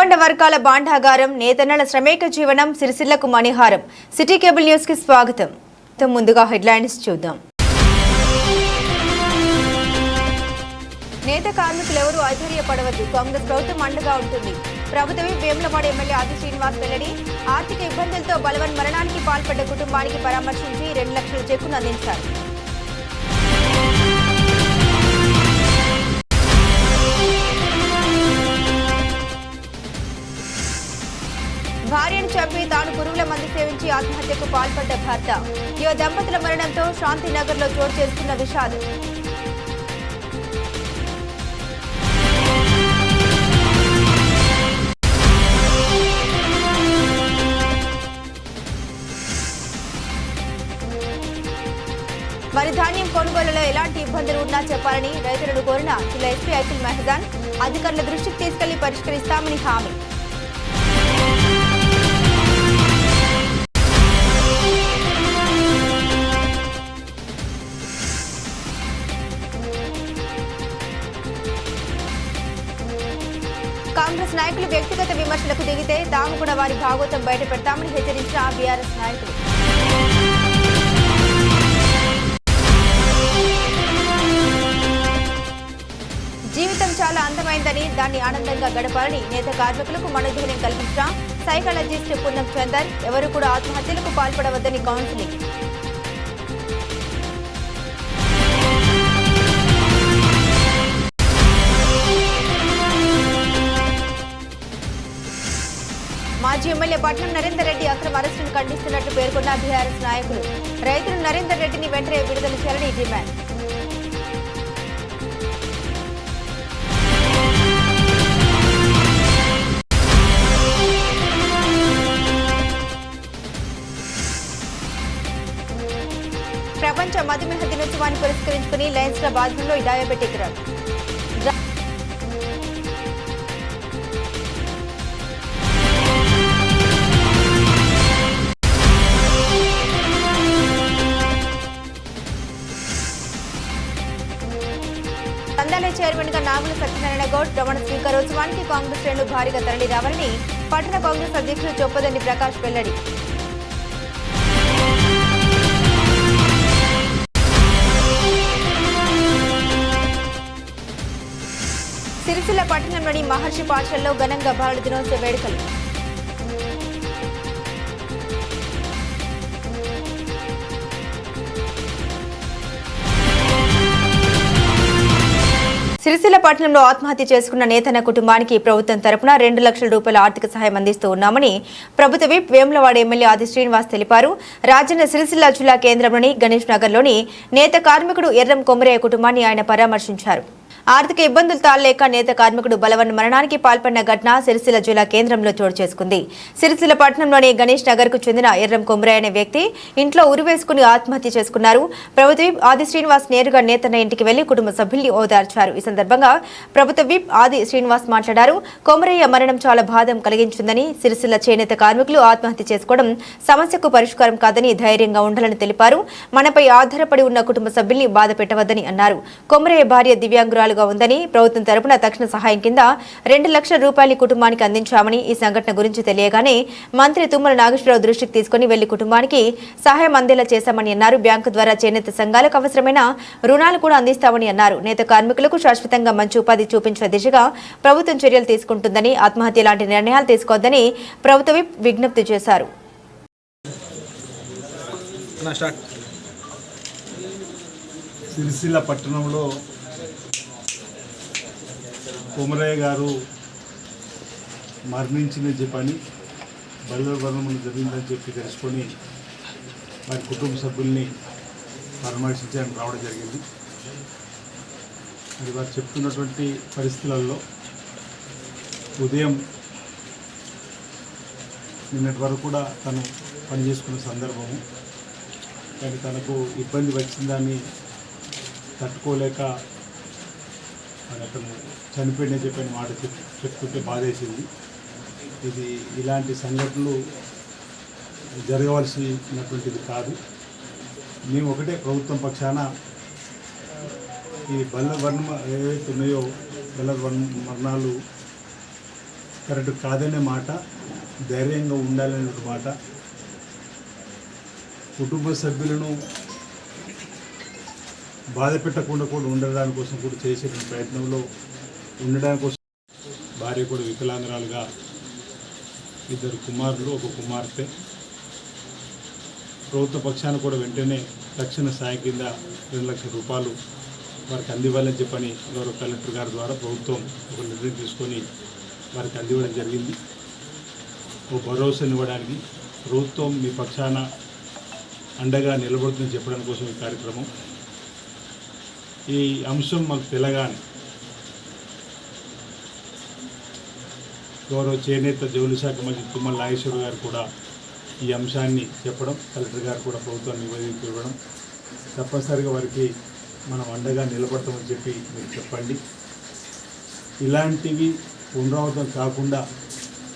సబ్బండ వర్గాల బాండాగారం నేతన్నల శ్రమేక జీవనం సిరిసిల్లకు మణిహారం. సిటీ కేబుల్ న్యూస్ కి స్వాగతం. ముందుగా హెడ్లైన్స్ చూద్దాం. నేత కార్మికులెవరూ అధైర్యపడవద్దు, కాంగ్రెస్ ప్రభుత్వం అండగా ఉంటుంది. ప్రభుత్వమే వేములవాడ ఎమ్మెల్యే ఆది శ్రీనివాస్ వెల్లడి. ఆర్థిక ఇబ్బందులతో బలవన్ మరణానికి పాల్పడ్డ కుటుంబానికి పరామర్శించి 2 లక్షల చెక్కును అందించారు. భార్యను చంపి తాను పురుగుల మందు సేవించి ఆత్మహత్యకు పాల్పడ్డ భర్త. యువ దంపతుల మరణంతో శాంతినగర్లో చోటు చేసుకున్న విషాదం. వరి ధాన్యం కొనుగోలులో ఎలాంటి ఇబ్బందులు ఉన్నా చెప్పాలని రైతులను కోరిన జిల్లా ఎస్పీ అఖిల్ మెహదాన్. అధికారుల దృష్టికి తీసుకెళ్లి పరిష్కరిస్తామని హామీ. కాంగ్రెస్ నాయకులు వ్యక్తిగత విమర్శలకు దిగితే తాము కూడా వారి భాగోతం బయట పెడతామని హెచ్చరించిన బీఆర్ఎస్ నాయకులు. జీవితం చాలా అందమైందని, దాన్ని ఆనందంగా గడపాలని నేత కార్మికులకు మనోధైర్యం కల్పించిన సైకాలజిస్ట్ పున్నం చందర్. ఎవరు కూడా ఆత్మహత్యలకు పాల్పడవద్దని కౌన్సిలింగ్. మాజీ ఎమ్మెల్యే పట్నం నరేందర్ రెడ్డి అక్రమ అరెస్టును ఖండిస్తున్నట్లు పేర్కొన్న బీఆర్ఎస్ నాయకులు. రైతులు నరేందర్ రెడ్డిని వెంటనే విడుదల చేయాలని డిమాండ్. ప్రపంచ మధుమేహ దినోత్సవాన్ని పురస్కరించుకుని లయన్స్ క్లబ్ ఆధ్వర్యంలో డయాబెటిక్ రన్. కందాలయ చైర్మన్ గా నాగుల సత్యనారాయణ గౌడ్ ప్రమాణ స్వీకారోత్సవానికి కాంగ్రెస్ శ్రేణులు భారీగా తరలి రావాలని పట్టణ కాంగ్రెస్ అధ్యక్షుడు చొప్పదండి ప్రకాష్ వెల్లడి. సిరిసిల్ల పట్టణంలోని మహర్షి పాఠశాలలో ఘనంగా బాలల దినోత్సవ వేడుకలు. సిరిసిల్ల పట్టణంలో ఆత్మహత్య చేసుకున్న నేతన్న కుటుంబానికి ప్రభుత్వం తరపున 2 లక్షల రూపాయల ఆర్థిక సహాయం అందిస్తూ ఉన్నామని ప్రభుత్వ విప్ వేములవాడ ఎమ్మెల్యే ఆది శ్రీనివాస్ తెలిపారు. రాజన్న సిరిసిల్ల జిల్లా కేంద్రంలోని గణేష్ నగర్లోని నేత కార్మికుడు ఎర్రం కొమరయ్య కుటుంబాన్ని ఆయన పరామర్శించారు. ఆర్థిక ఇబ్బందులు తాళలేక నేత కార్మికుడు బలవన్ మరణానికి పాల్పడిన ఘటన సిరిసిల్ల జిల్లా కేంద్రంలో చోటు చేసుకుంది. సిరిసిల్ల పట్టణంలోని గణేష్ నగర్ కు చెందిన ఎర్రం కొమరయ్య అనే వ్యక్తి ఇంట్లో ఉరివేసుకుని ఆత్మహత్య చేసుకున్నారు. ప్రభుత్వ విప్ ఆది శ్రీనివాస్ నేరుగా నేతన్న ఇంటికి వెళ్లి కుటుంబ సభ్యుల్ని ఓదార్చారు. ఈ సందర్భంగా ప్రభుత్వ విప్ ఆది శ్రీనివాస్ మాట్లాడారు. కొమరయ్య మరణం చాలా బాధం కలిగించిందని, సిరిసిల్ల చేనేత కార్మికులు ఆత్మహత్య చేసుకోవడం సమస్యకు పరిష్కారం కాదని ధైర్యంగా ఉండాలని తెలిపారు. మనపై ఆధారపడి ఉన్న కుటుంబ సభ్యుల్ని బాధ పెట్టవద్దని అన్నారు. కొమరయ్య భార్య దివ్యాంగురాలు ఉందని, ప్రభుత్వం తరపున తక్షణ సహాయం కింద 2 లక్షల రూపాయలు కుటుంబానికి అందించామని, ఈ సంఘటన గురించి తెలియగానే మంత్రి తుమ్మల నాగేశ్వరరావు దృష్టికి తీసుకుని వెళ్లి కుటుంబానికి సహాయం అందేలా చేశామని అన్నారు. బ్యాంకు ద్వారా చేనేత సంఘాలకు అవసరమైన రుణాలు కూడా అందిస్తామని అన్నారు. నేత కార్మికులకు శాశ్వతంగా మంచి ఉపాధి చూపించిన దిశగా ప్రభుత్వం చర్యలు తీసుకుంటుందని, ఆత్మహత్య లాంటి నిర్ణయాలు తీసుకోవద్దని ప్రభుత్వ విప్ విజ్ఞప్తి చేశారు. సిరిసిల్ల పట్టణంలో కొమరయ్య గారు మరణించిందని చెప్పని బలవన్మరణం జరిగిందని చెప్పి తెలుసుకొని వారి కుటుంబ సభ్యుల్ని పరామర్శించడానికి రావడం జరిగింది. అది వారు చెప్తున్నటువంటి పరిస్థితులలో ఉదయం నిన్నటి వరకు కూడా తను పనిచేసుకున్న సందర్భము, కానీ తనకు ఇబ్బంది వచ్చిందని తట్టుకోలేక అతను చనిపోయిందని చెప్పిన మాట చెప్పుకుంటే బాధేసింది. ఇది ఇలాంటి సంఘటనలు జరగవలసినటువంటిది కాదు. మేము ఒకటే ప్రభుత్వం పక్షాన ఈ బలవర్ణ ఏవైతే ఉన్నాయో బలవర్ణ మరణాలు కరెక్ట్ కాదనే మాట, ధైర్యంగా ఉండాలనే మాట, కుటుంబ సభ్యులను బాధ పెట్టకుండా కూడా ఉండడానికి కోసం కూడా చేసే ప్రయత్నంలో ఉండడానికి కోసం భార్య కూడా వికలాంగురాలుగా, 2 కుమారులు 1 కుమార్తె. ప్రభుత్వ పక్షాన కూడా వెంటనే తక్షణ సాయం కింద 2 లక్షల రూపాయలు వారికి అందివ్వాలని చెప్పని గౌరవ కలెక్టర్ గారి ద్వారా ప్రభుత్వం ఒక నిర్ణయం తీసుకొని వారికి అందివ్వడం జరిగింది. ఓ భరోసానివ్వడానికి ప్రభుత్వం మీ పక్షాన అండగా నిలబడుతుందని చెప్పడం కోసం ఈ కార్యక్రమం. ఈ అంశం మాకు తెలగానే గౌరవ చేనేత జౌళి శాఖ మంత్రి తుమ్మల నాగేశ్వర గారు కూడా ఈ అంశాన్ని చెప్పడం, కలెక్టర్ గారు కూడా ప్రభుత్వాన్ని నివేదిక ఇవ్వడం, తప్పనిసరిగా వారికి మనం అండగా నిలబడతామని చెప్పి మీరు చెప్పండి. ఇలాంటివి పునరావృతం కాకుండా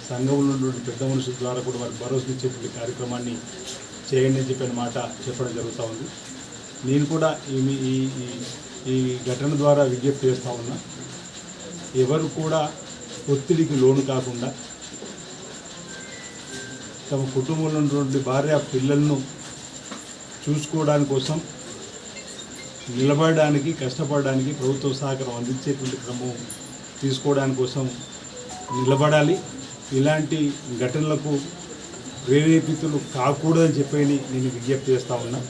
సంఘంలో ఉన్నటువంటి పెద్ద మనుషుల ద్వారా కూడా వారికి భరోసా ఇచ్చేటువంటి కార్యక్రమాన్ని చేయండి అని చెప్పిన మాట చెప్పడం జరుగుతూ ఉంది. నేను కూడా ఈ ఘటన ద్వారా విజ్ఞప్తి చేస్తూ ఉన్నా, ఎవరు కూడా ఒత్తిడికి లోను కాకుండా తమ కుటుంబంలో ఉన్నటువంటి భార్య పిల్లలను చూసుకోవడానికి కోసం నిలబడడానికి, కష్టపడడానికి ప్రభుత్వ సహకారం అందించేటువంటి క్రమం తీసుకోవడానికి కోసం నిలబడాలి. ఇలాంటి ఘటనలకు ప్రేరేపితులు కాకూడదని చెప్పి నేను విజ్ఞప్తి చేస్తూ ఉన్నా.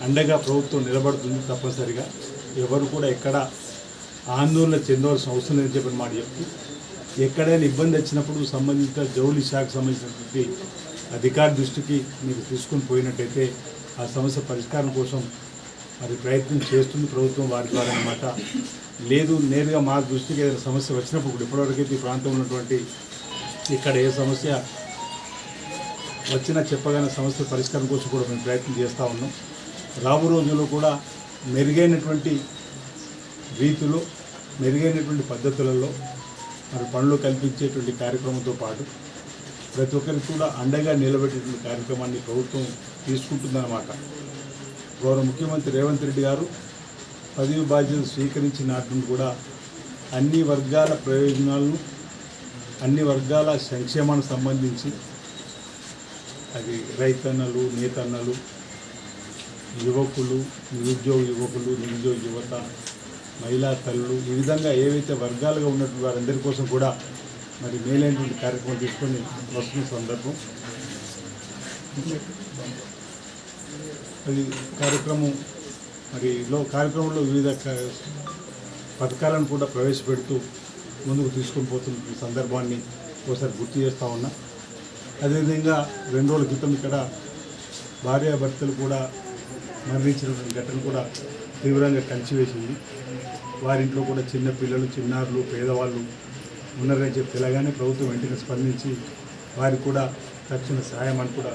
అండగా ప్రభుత్వం నిలబడుతుంది తప్పనిసరిగా. ఎవరు కూడా ఎక్కడ ఆందోళన చెందవలసిన అవసరం లేదని చెప్పిన మాట చెప్తూ, ఎక్కడైనా ఇబ్బంది వచ్చినప్పుడు సంబంధిత జౌళి శాఖకు సంబంధించినటువంటి అధికారి దృష్టికి మీరు తీసుకొని పోయినట్టయితే ఆ సమస్య పరిష్కారం కోసం మరి ప్రయత్నం చేస్తుంది ప్రభుత్వం వారి ద్వారా అన్నమాట. లేదు నేరుగా మా దృష్టికి ఏదైనా సమస్య వచ్చినప్పుడు కూడా ఇప్పటివరకైతే ఈ ప్రాంతంలో ఉన్నటువంటి ఇక్కడ ఏ సమస్య వచ్చినా చెప్పగానే సమస్య పరిష్కారం కోసం కూడా మేము ప్రయత్నం చేస్తూ ఉన్నాం. రాబో రోజుల్లో కూడా మెరుగైనటువంటి రీతిలో, మెరుగైనటువంటి పద్ధతులలో మరి పనులు కల్పించేటువంటి కార్యక్రమంతో పాటు ప్రతి ఒక్కరికి కూడా అండగా నిలబెట్టేటువంటి కార్యక్రమాన్ని ప్రభుత్వం తీసుకుంటుందన్నమాట. గౌరవ ముఖ్యమంత్రి రేవంత్ రెడ్డి గారు పదవి బాధ్యతలు స్వీకరించిన నాటి నుండి కూడా అన్ని వర్గాల ప్రయోజనాలను, అన్ని వర్గాల సంక్షేమానికి సంబంధించి అది రైతన్నలు, నేతన్నలు, యువకులు, నిరుద్యోగ యువకులు, నిరుద్యోగ యువత, మహిళా తల్లులు, ఈ విధంగా ఏవైతే వర్గాలుగా ఉన్నటువంటి వారందరి కోసం కూడా మరి మేలైనటువంటి కార్యక్రమం తీసుకొని వస్తున్న సందర్భం. అది కార్యక్రమంలో వివిధ పథకాలను కూడా ప్రవేశపెడుతూ ముందుకు తీసుకొని పోతున్న సందర్భాన్ని ఒకసారి గుర్తు చేస్తూ ఉన్నా. అదేవిధంగా 2 రోజుల క్రితం ఇక్కడ భార్యాభర్తలు కూడా మరణించినటువంటి ఘటన కూడా తీవ్రంగా కలిసివేసింది. వారింట్లో కూడా చిన్న పిల్లలు, చిన్నారులు, పేదవాళ్ళు ఉన్నారని చెప్పి తెలగానే ప్రభుత్వం వెంటనే స్పందించి వారికి కూడా తక్షణ సహాయం అని కూడా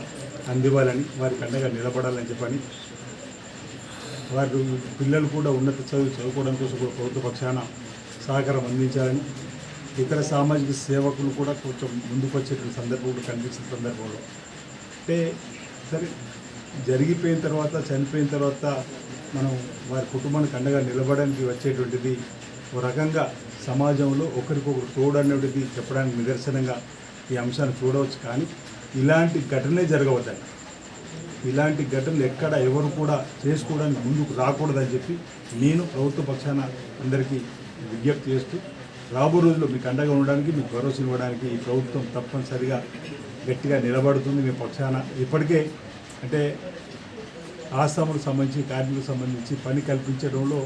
అందివ్వాలని, వారికి అండగా నిలబడాలని చెప్పని, వారి పిల్లలు కూడా ఉన్నత చదువుకోవడం కోసం కూడా ప్రభుత్వ పక్షాన సహకారం అందించాలని, ఇతర సామాజిక సేవకులు కూడా కొంచెం ముందుకు వచ్చేటువంటి సందర్భం కూడా కనిపించిన సందర్భంలో అంటే సరే జరిగిపోయిన తర్వాత, చనిపోయిన తర్వాత మనం వారి కుటుంబానికి అండగా నిలబడడానికి వచ్చేటువంటిది ఒక రకంగా సమాజంలో ఒకరికొకరు తోడు అనేటువంటిది చెప్పడానికి నిదర్శనంగా ఈ అంశాన్ని చూడవచ్చు. కానీ ఇలాంటి ఘటనే జరగవద్దని, ఇలాంటి ఘటనలు ఎక్కడ ఎవరు కూడా చేసుకోవడానికి ముందుకు రాకూడదని చెప్పి నేను ప్రభుత్వ పక్షాన అందరికీ విజ్ఞప్తి చేస్తూ, రాబో రోజుల్లో మీకు అండగా ఉండడానికి, మీకు భరోసా ఇవ్వడానికి ఈ ప్రభుత్వం తప్పనిసరిగా గట్టిగా నిలబడుతుంది మీ పక్షాన. ఇప్పటికే అంటే ఆసాములకు సంబంధించి, కార్మికులకు సంబంధించి పని కల్పించడంలో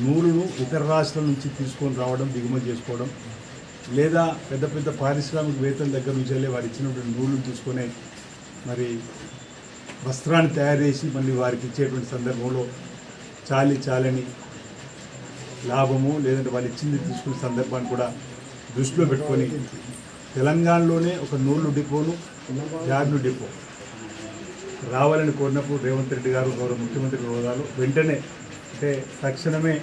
నూలును ఇతర రాష్ట్రాల నుంచి తీసుకొని రావడం, దిగుమతి చేసుకోవడం, లేదా పెద్ద పెద్ద పారిశ్రామికవేత్తల దగ్గర నుంచి వెళ్ళి వారు ఇచ్చినటువంటి నూలును తీసుకొని మరి వస్త్రాన్ని తయారు చేసి మళ్ళీ వారికి ఇచ్చేటువంటి సందర్భంలో చాలని లాభము, లేదంటే వాళ్ళు ఇచ్చింది తీసుకునే సందర్భాన్ని కూడా దృష్టిలో పెట్టుకొని తెలంగాణలోనే ఒక నూలు డిపోను, యార్ను డిపో రావాలని కోరినప్పుడు రేవంత్ రెడ్డి గారు గౌరవ ముఖ్యమంత్రి హోదాలో వెంటనే అంటే తక్షణమే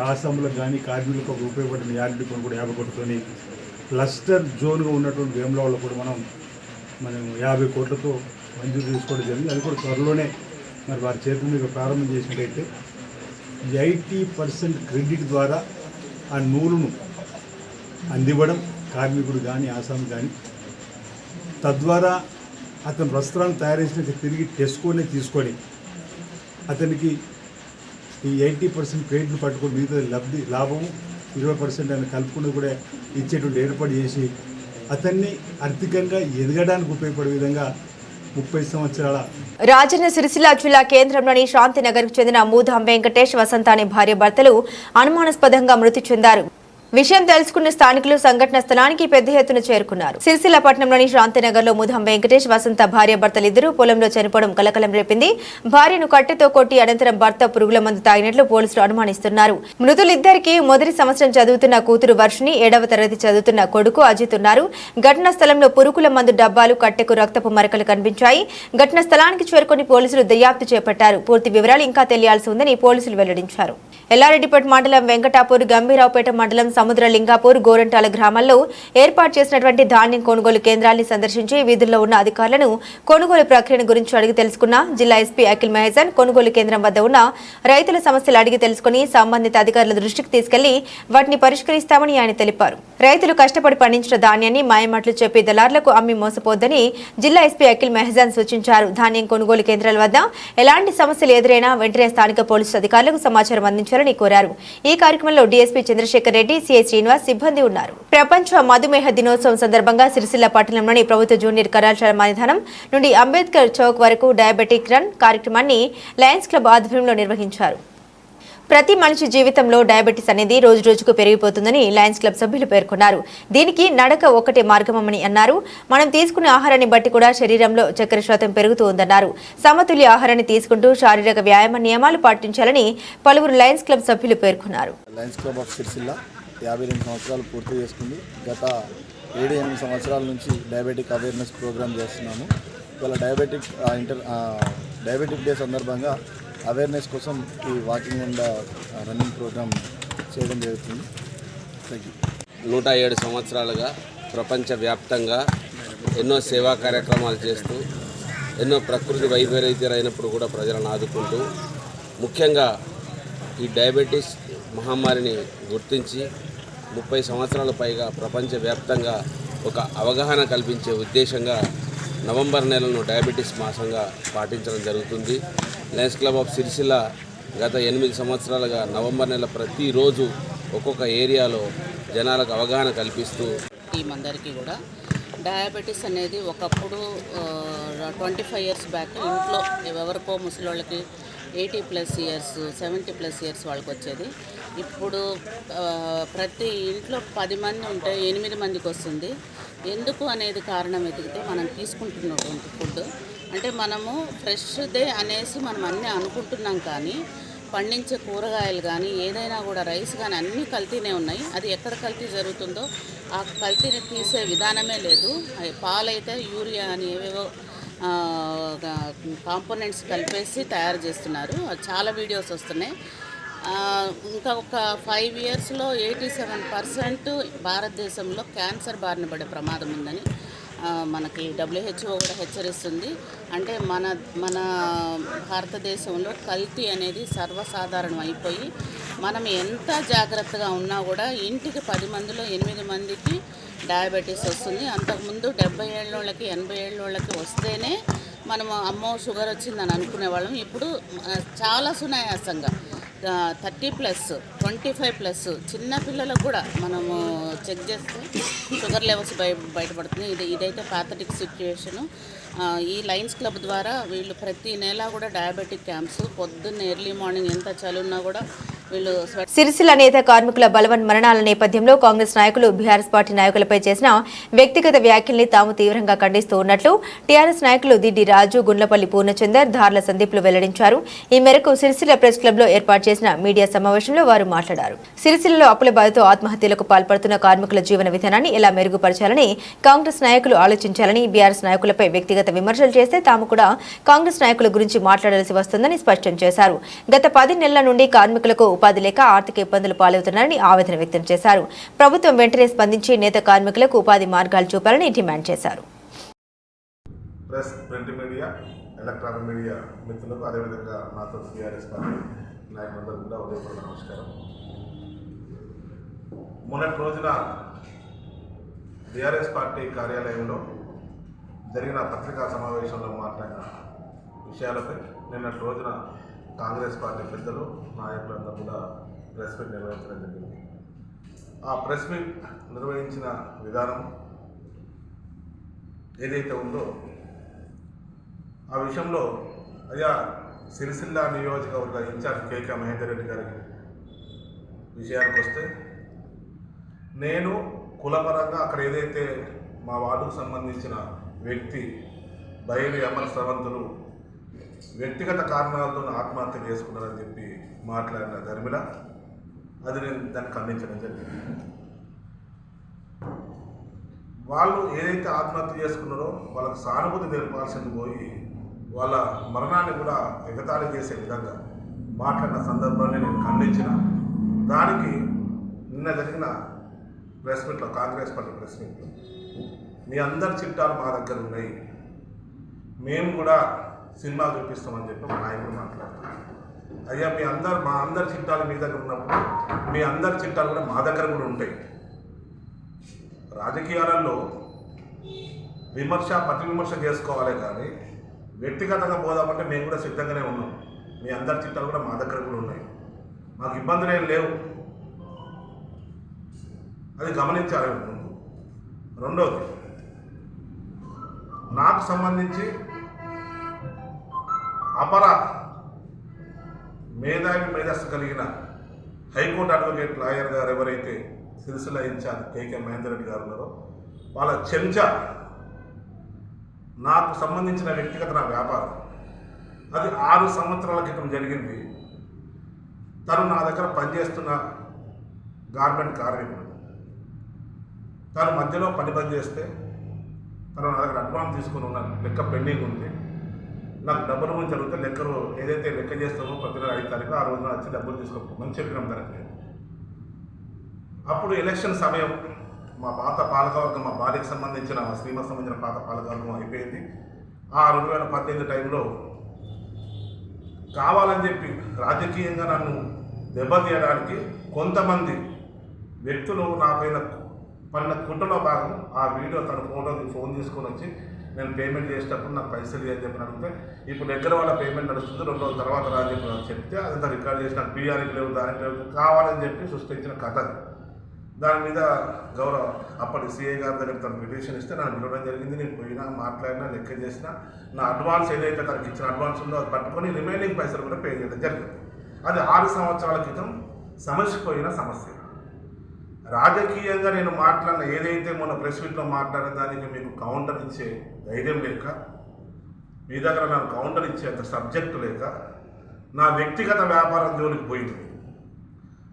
ఆసాంలో కానీ కార్మికులకు ఒక ఉపయోగపడిన యార్డు డిపోను కూడా 50 కోట్లతోని క్లస్టర్ జోన్గా ఉన్నటువంటి వేములవాడలో కూడా మనం 50 కోట్లతో మంజూరు చేసుకోవడం జరిగింది. అది కూడా త్వరలోనే మరి వారి చేతుల మీద ప్రారంభం చేసినట్టయితే 80% క్రెడిట్ ద్వారా ఆ నూలును అందివ్వడం కార్మికుడు కానీ ఆసాం కానీ, తద్వారా అతను వస్త్రాన్ని తయారు చేసినాక తిరిగి టెస్కోనే తీసుకొని అతనికి ఈ 80% క్రెడిట్ను పట్టుకొని మిగతా లాభము 20% అని కలుపుకుని కూడా ఇచ్చేటువంటి ఏర్పాటు చేసి అతన్ని ఆర్థికంగా ఎదగడానికి ఉపయోగపడే విధంగా 30 సంవత్సరాల రాజన్న సిరిసిల్ల జిల్లా కేంద్రంలోని శాంతినగర్కు చెందిన మూధాం వెంకటేష్ వసంత అనే భార్య భర్తలు అనుమానాస్పదంగా మృతి చెందారు. విషయం తెలుసుకున్న స్థానికులు సంఘటన స్థలానికి పెద్ద ఎత్తున చేరుకున్నారు. సిరిసిల్ల పట్టణంలోని శాంతినగర్లో మూధాం వెంకటేష్ వసంత భార్య భర్తలిద్దరూ పొలంలో చనిపోవడం కలకలం రేపింది. భార్యను కట్టెతో కొట్టి అనంతరం భర్త పురుగుల మందు తాగినట్లు పోలీసులు అనుమానిస్తున్నారు. మృతులిద్దరికీ మొదటి సంవత్సరం చదువుతున్న కూతురు వర్షిని, 7వ తరగతి చదువుతున్న కొడుకు అజిత్ ఉన్నారు. ఘటనా స్థలంలో పురుగుల మందు డబ్బాలు, కట్టెకు రక్తపు మరకలు కనిపించాయి. ఘటనా స్థలానికి చేరుకుని పోలీసులు దర్యాప్తు చేపట్టారు. పూర్తి వివరాలు ఇంకా తెలియాల్సి ఉందని పోలీసులు వెల్లడించారు. ఎల్లారెడ్డిపేట మండలం వెంకటాపూర్, గంభీరావుపేట మండలం సముద్రలింగాపూర్, గోరంటాల గ్రామాల్లో ఏర్పాటు చేసినటువంటి ధాన్యం కొనుగోలు కేంద్రాన్ని సందర్శించి వీధుల్లో ఉన్న అధికారులను కొనుగోలు ప్రక్రియను గురించి అడిగి తెలుసుకున్న జిల్లా ఎస్పీ అఖిల్ మహేజన్, కొనుగోలు కేంద్రం వద్ద ఉన్న రైతుల సమస్యలు అడిగి తెలుసుకుని సంబంధిత అధికారుల దృష్టికి తీసుకెళ్లి వాటిని పరిష్కరిస్తామని ఆయన తెలిపారు. రైతులు కష్టపడి పండించిన ధాన్యాన్ని మాయమాటలు చెప్పి దళారులకు అమ్మి మోసపోద్దని జిల్లా ఎస్పీ అఖిల్ మహేజన్ సూచించారు. ధాన్యం కొనుగోలు కేంద్రాల వద్ద ఎలాంటి సమస్యలు ఎదురైనా వెంటనే స్థానిక పోలీసు అధికారులకు సమాచారం అందించాలని కోరారు. ఈ కార్యక్రమంలో డీఎస్పీ చంద్రశేఖర్ రెడ్డి, సిఐ శ్రీనివాస్ సిబ్బంది ఉన్నారు. ప్రపంచ మధుమేహ దినోత్సవం సందర్భంగా సిరిసిల్ల పట్టణంలోని ప్రభుత్వ జూనియర్ కళాశాల మైదానం నుండి అంబేద్కర్ చౌక్ వరకు డయాబెటిక్ రన్ కార్యక్రమాన్ని లయన్స్ క్లబ్ ఆధ్వర్యంలో నిర్వహించారు. ప్రతి మనిషి జీవితంలో డయాబెటీస్ అనేది రోజు రోజుకు పెరిగిపోతుందని లయన్స్ క్లబ్ సభ్యులు పేర్కొన్నారు. దీనికి నడక ఒకటే మార్గమని అన్నారు. మనం తీసుకునే ఆహారాన్ని బట్టి కూడా శరీరంలో చక్కెర శాతం పెరుగుతూ ఉందన్నారు. సమతుల్య ఆహారాన్ని తీసుకుంటూ శారీరక వ్యాయామ నియమాలు పాటించాలని పలువురు లయన్స్ క్లబ్ సభ్యులు పేర్కొన్నారు. లయన్స్ క్లబ్ ఆఫ్ సిరిసిల్ల 52 సంవత్సరాలు పూర్తి చేసుకుంది. గత 7-8 సంవత్సరాల నుంచి డయాబెటిక్ అవేర్నెస్ ప్రోగ్రామ్ చేస్తున్నాము. ఇవాళ డయాబెటిక్ డే సందర్భంగా అవేర్నెస్ కోసం ఈ వాకింగ్ అండ్ రన్నింగ్ ప్రోగ్రామ్ చేయడం జరుగుతుంది. 107 సంవత్సరాలుగా ప్రపంచవ్యాప్తంగా ఎన్నో సేవా కార్యక్రమాలు చేస్తూ ఎన్నో ప్రకృతి వైపరీత్యాలైనప్పుడు కూడా ప్రజలను ఆదుకుంటూ ముఖ్యంగా ఈ డయాబెటీస్ మహమ్మారిని గుర్తించి 30 సంవత్సరాల పైగా ప్రపంచవ్యాప్తంగా ఒక అవగాహన కల్పించే ఉద్దేశంగా నవంబర్ నెలను డయాబెటీస్ మాసంగా పాటించడం జరుగుతుంది. లయన్స్ క్లబ్ ఆఫ్ సిరిసిల్ల గత 8 సంవత్సరాలుగా నవంబర్ నెల ప్రతిరోజు ఒక్కొక్క ఏరియాలో జనాలకు అవగాహన కల్పిస్తూ టీం అందరికీ కూడా డయాబెటీస్ అనేది ఒకప్పుడు 25 ఇయర్స్ బ్యాక్ ఇంట్లో ఎవరికో ముసలి వాళ్ళకి 80+ ఇయర్స్ 70+ ఇయర్స్ వాళ్ళకి వచ్చేది. ఇప్పుడు ప్రతి ఇంట్లో 10 మంది ఉంటే 8 మందికి వస్తుంది. ఎందుకు అనేది కారణం వెతికితే మనం తీసుకుంటున్నటువంటి ఫుడ్ అంటే మనము ఫ్రెష్దే అనేసి మనం అన్నీ అనుకుంటున్నాం, కానీ పండించే కూరగాయలు కానీ ఏదైనా కూడా రైస్ కానీ అన్నీ కల్తీనే ఉన్నాయి. అది ఎక్కడ కల్తీ జరుగుతుందో ఆ కల్తీని తీసే విధానమే లేదు. పాలైతే యూరియా అని ఏవేవో కాంపోనెంట్స్ కలిపేసి తయారు చేస్తున్నారు. చాలా వీడియోస్ వస్తున్నాయి. ఇంకా ఒక 5 ఇయర్స్లో 87% భారతదేశంలో క్యాన్సర్ బారిన పడే ప్రమాదం ఉందని మనకి WHO కూడా హెచ్చరిస్తుంది. అంటే మన భారతదేశంలో కల్తీ అనేది సర్వసాధారణం అయిపోయి మనం ఎంత జాగ్రత్తగా ఉన్నా కూడా ఇంటికి 10 మందిలో 8 మందికి డయాబెటీస్ వస్తుంది. అంతకుముందు 70 ఏళ్ళ వాళ్ళకి 80 ఏళ్ళ వాళ్ళకి వస్తేనే మనము అమ్మో షుగర్ వచ్చిందని అనుకునేవాళ్ళం. ఇప్పుడు చాలా సునాయాసంగా 30+, 25+, చిన్న పిల్లలకు కూడా మనము చెక్ చేస్తే షుగర్ లెవెల్స్ బయటపడుతున్నాయి. ఇదైతే పాథటిక్ సిచ్యుయేషను. ఈ లయన్స్ క్లబ్ ద్వారా వీళ్ళు ప్రతి నెల కూడా డయాబెటిక్ క్యాంప్స్ పొద్దున్న ఎర్లీ మార్నింగ్ ఎంత చలి ఉన్నా కూడా సిరిసిల్ల నేత కార్మికుల బలవన్ మరణాల నేపథ్యంలో కాంగ్రెస్ నాయకులు బీఆర్ఎస్ పార్టీ నాయకులపై చేసిన వ్యక్తిగత వ్యాఖ్యల్ని తాము తీవ్రంగా ఖండిస్తూ ఉన్నట్లు టీఆర్ఎస్ నాయకులు దిడ్డి రాజు, గుండ్లపల్లి పూర్ణచందర్, ధార్ల సందీప్లు వెల్లడించారు. ఈ మేరకు సిరిసిల్ల ప్రెస్ క్లబ్ లో ఏర్పాటు చేసిన మీడియా సమావేశంలో వారు మాట్లాడారు. సిరిసిల్లలో అప్పుల బాధతో ఆత్మహత్యలకు పాల్పడుతున్న కార్మికుల జీవన విధానాన్ని ఎలా మెరుగుపరచాలని కాంగ్రెస్ నాయకులు ఆలోచించాలని, బీఆర్ఎస్ నాయకులపై వ్యక్తిగత విమర్శలు చేస్తే తాము కూడా కాంగ్రెస్ నాయకుల గురించి మాట్లాడాల్సి వస్తుందని స్పష్టం చేశారు. గత 10 నెలల నుండి కార్మికులకు ఉపాధి లేక ఆర్థిక ఇబ్బందులు పాలవుతున్నారని ఆవేదన వ్యక్తం చేశారు. ప్రభుత్వం వెంటనే స్పందించి నేత కార్మికులకు ఉపాధి మార్గాలు చూపాలని డిమాండ్ చేశారు. Press, print media, electronic media మిత్రులకు అదేవిధంగా నాతో టీఆర్ఎస్ పార్టీ నాయకులందరూ కూడా ఉదయపూర్వక నమస్కారం. మొన్నటి రోజున టీఆర్ఎస్ పార్టీ కార్యాలయంలో జరిగిన పత్రికా సమావేశంలో మాట్లాడిన విషయాలపై నిన్నటి రోజున కాంగ్రెస్ పార్టీ పెద్దలు నాయకులందరూ కూడా ప్రెస్ మీట్ నిర్వహించడం జరిగింది. ఆ ప్రెస్ మీట్ నిర్వహించిన విధానం ఏదైతే ఉందో ఆ విషయంలో అయ్యా సిరిసిల్ల నియోజకవర్గ ఇన్ఛార్జ్ కేకే మహేందర్ రెడ్డి గారికి విషయానికి వస్తే, నేను కులపరంగా అక్కడ ఏదైతే మా వార్డుకు సంబంధించిన వ్యక్తి బయలు అమర స్రవంతులు వ్యక్తిగత కారణాలతో ఆత్మహత్య చేసుకున్నారని చెప్పి మాట్లాడిన ధర్మిల, అది నేను దాన్ని ఖండించడం జరిగింది. వాళ్ళు ఏదైతే ఆత్మహత్య చేసుకున్నారో వాళ్ళకు సానుభూతి తెలపాల్సింది పోయి వాళ్ళ మరణాన్ని కూడా ఎగతాళి చేసే విధంగా మాట్లాడిన సందర్భాన్ని నేను ఖండించిన. దానికి నిన్న జరిగిన ప్రెస్ మీట్లో, కాంగ్రెస్ పార్టీ ప్రెస్ మీట్లో, మీ అందరి చిట్టాలు మా దగ్గర ఉన్నాయి, మేము కూడా సినిమా చూపిస్తామని చెప్పి మా నాయకుడు మాట్లాడుతున్నారు. అయ్యా మా అందరి చిట్టాలు మీ దగ్గర ఉన్నప్పుడు మీ అందరి చిట్టాలు కూడా మా దగ్గర కూడా ఉంటాయి. రాజకీయాలలో ప్రతి విమర్శ చేసుకోవాలి, కానీ వ్యక్తిగతంగా పోదామంటే మేము కూడా సిద్ధంగానే ఉన్నాం. మీ అందరి చిట్టాలు కూడా మా దగ్గర కూడా ఉన్నాయి, మాకు ఇబ్బందులు ఏం లేవు. అది గమనించాలి ముందు. రెండవది, నాకు సంబంధించి అపర మేధస్సు కలిగిన హైకోర్టు అడ్వకేట్ లాయర్ గారు ఎవరైతే సిరిసిల్ల ఇన్ఛార్జ్ కేకే మహేందర్ రెడ్డి గారు ఉన్నారో, వాళ్ళ చెంచా నాకు సంబంధించిన వ్యక్తిగత నా వ్యాపారం అది 6 సంవత్సరాల క్రితం జరిగింది. తను నా దగ్గర పనిచేస్తున్న గార్మెంట్ కార్మికుడు, తను మధ్యలో పని బంద్ చేస్తే తను నా దగ్గర అడ్వాన్స్ తీసుకుని ఉన్న లెక్క పెండింగ్ ఉంది. నాకు డబ్బుల గురించి అడిగితే లెక్కలు ఏదైతే లెక్క చేస్తామో ప్రతి నెల 5 తారీఖు ఆ రోజున వచ్చి డబ్బులు తీసుకోమని చెప్పినాం తనకి. అప్పుడు ఎలక్షన్ సమయం, మా పాత పాలకవర్గం, మా భార్యకు సంబంధించిన శ్రీమతి సంబంధించిన పాత పాలకవర్గం అయిపోయింది. ఆ 2018 టైంలో కావాలని చెప్పి రాజకీయంగా నన్ను దెబ్బతీయడానికి కొంతమంది వ్యక్తులు నా పైన పడిన కుట్రలో భాగం ఆ వీడియో తన ఫోన్ తీసుకొని వచ్చి నేను పేమెంట్ చేసేటప్పుడు నాకు పైసలు అని చెప్పి అడిగితే, ఇప్పుడు దగ్గర వాళ్ళ పేమెంట్ నడుస్తుంది 2 రోజుల తర్వాత రా అని చెప్పి నాకు చెప్తే అదంతా రికార్డ్ చేసి నాకు పిఆర్కి లేవు, దానికి లేవు, కావాలని చెప్పి సృష్టించిన కథ. దాని మీద అప్పటి సిఐ గారి దగ్గర తను పిటిషన్ ఇస్తే నన్ను పిలవడం జరిగింది. నేను పోయినా, మాట్లాడినా, లెక్క చేసినా, నా అడ్వాన్స్ ఏదైతే తనకి ఇచ్చిన అడ్వాన్స్ ఉందో అది పట్టుకొని రిమైనింగ్ పైసలు కూడా పే చేయడం జరిగింది. అది 6 సంవత్సరాల క్రితం సమస్యపోయిన సమస్య. రాజకీయంగా నేను మాట్లాడిన ఏదైతే మొన్న ప్రెస్ మీట్లో మాట్లాడిన దానికి మీకు కౌంటర్ ఇచ్చే ధైర్యం లేక, మీ దగ్గర నాకు కౌంటర్ ఇచ్చేంత సబ్జెక్టు లేక నా వ్యక్తిగత వ్యాపారం జోలికి పోయింది.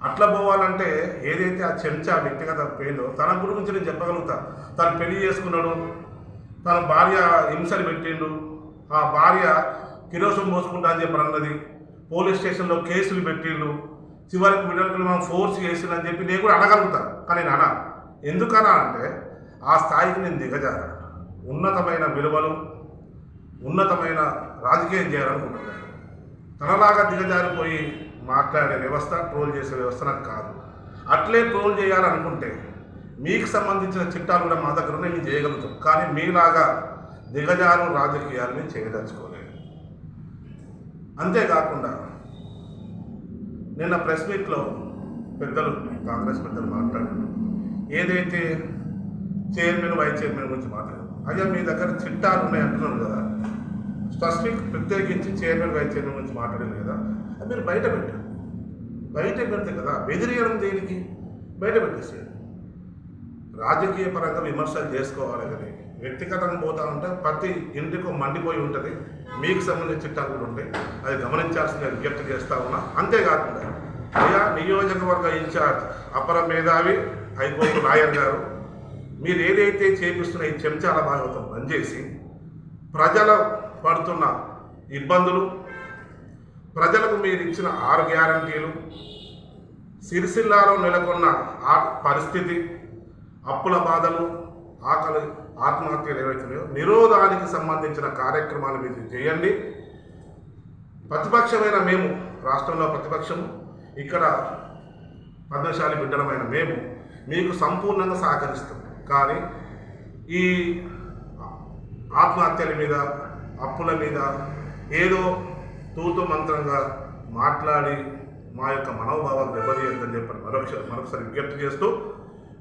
అట్లా పోవాలంటే ఏదైతే ఆ చెంచా వ్యక్తిగత పేరులో తన గురించి నేను చెప్పగలుగుతా. తను పెళ్లి చేసుకున్నాడు, తన భార్య హింసలు పెట్టిండు, ఆ భార్య కిరోసం పోసుకుంటా అని చెప్పి అన్నది, పోలీస్ స్టేషన్లో కేసులు పెట్టిండు, చివరికి విడాకులు మనం ఫోర్స్ చేసిందని చెప్పి నేను కూడా అనగలుగుతా. కానీ నేను అనా. ఎందుకనా అంటే ఆ స్థాయికి నేను దిగజారా. ఉన్నతమైన విలువలు, ఉన్నతమైన రాజకీయం చేయాలనుకుంటున్నాను. తనలాగా దిగజారిపోయి మాట్లాడే వ్యవస్థ, ట్రోల్ చేసే వ్యవస్థ నాకు కాదు. అట్లే ట్రోల్ చేయాలనుకుంటే మీకు సంబంధించిన చిట్టాలు కూడా మా దగ్గర ఉన్నాయి, మేము చేయగలుగుతాం. కానీ మీలాగా దిగజారు రాజకీయాలు మేము చేయదలుచుకోలేదు. అంతేకాకుండా నిన్న ప్రెస్ మీట్లో పెద్దలు, కాంగ్రెస్ పెద్దలు మాట్లాడారు, ఏదైతే చైర్మన్, వైస్ చైర్మన్ గురించి మాట్లాడారు. అయ్యా మీ దగ్గర చిట్టాలు ఉన్నాయి అంటున్నారు కదా, స్పెసిఫిక్ ప్రత్యేకించి చైర్మన్, వైస్ చైర్మన్ గురించి మాట్లాడారు కదా, అది మీరు బయట పెట్టారు. బయట పెడితే కదా బెదిరియడం దేనికి? బయట పెట్టేసేది. రాజకీయ పరంగా విమర్శలు చేసుకోవాలి కానీ వ్యక్తిగతంగా పోతా ఉంటే ప్రతి ఇంటికి మండిపోయి ఉంటుంది. మీకు సంబంధించిన చిట్టాలు కూడా ఉంటాయి, అది గమనించాల్సిందిగా విజ్ఞప్తి చేస్తూ ఉన్నా. అంతేకాకుండా అయ్యా నియోజకవర్గ ఇన్ఛార్జ్ అపర మేధావి హైకోర్టు లాయర్ గారు, మీరు ఏదైతే చేపిస్తున్న ఈ చెంచాల భాగవతం బంద్ చేసి ప్రజలు పడుతున్న ఇబ్బందులు, ప్రజలకు మీరు ఇచ్చిన 6 గ్యారంటీలు, సిరిసిల్లాలో నెలకొన్న పరిస్థితి, అప్పుల బాధలు, ఆకలి, ఆత్మహత్యలు ఏవైతున్నాయో నిరోధానికి సంబంధించిన కార్యక్రమాలు మీరు చేయండి. ప్రతిపక్షమైన మేము, రాష్ట్రంలో ప్రతిపక్షము, ఇక్కడ పద్మశాలి బిడ్డలమైన మేము మీకు సంపూర్ణంగా సహకరిస్తాం. కానీ ఈ ఆత్మహత్యల మీద, అప్పుల మీద ఏదో తూతు మంత్రంగా మాట్లాడి మా యొక్క మనోభావాలు దెబ్బతీయద్దని చెప్పని మరొకసారి విజ్ఞప్తి చేస్తూ,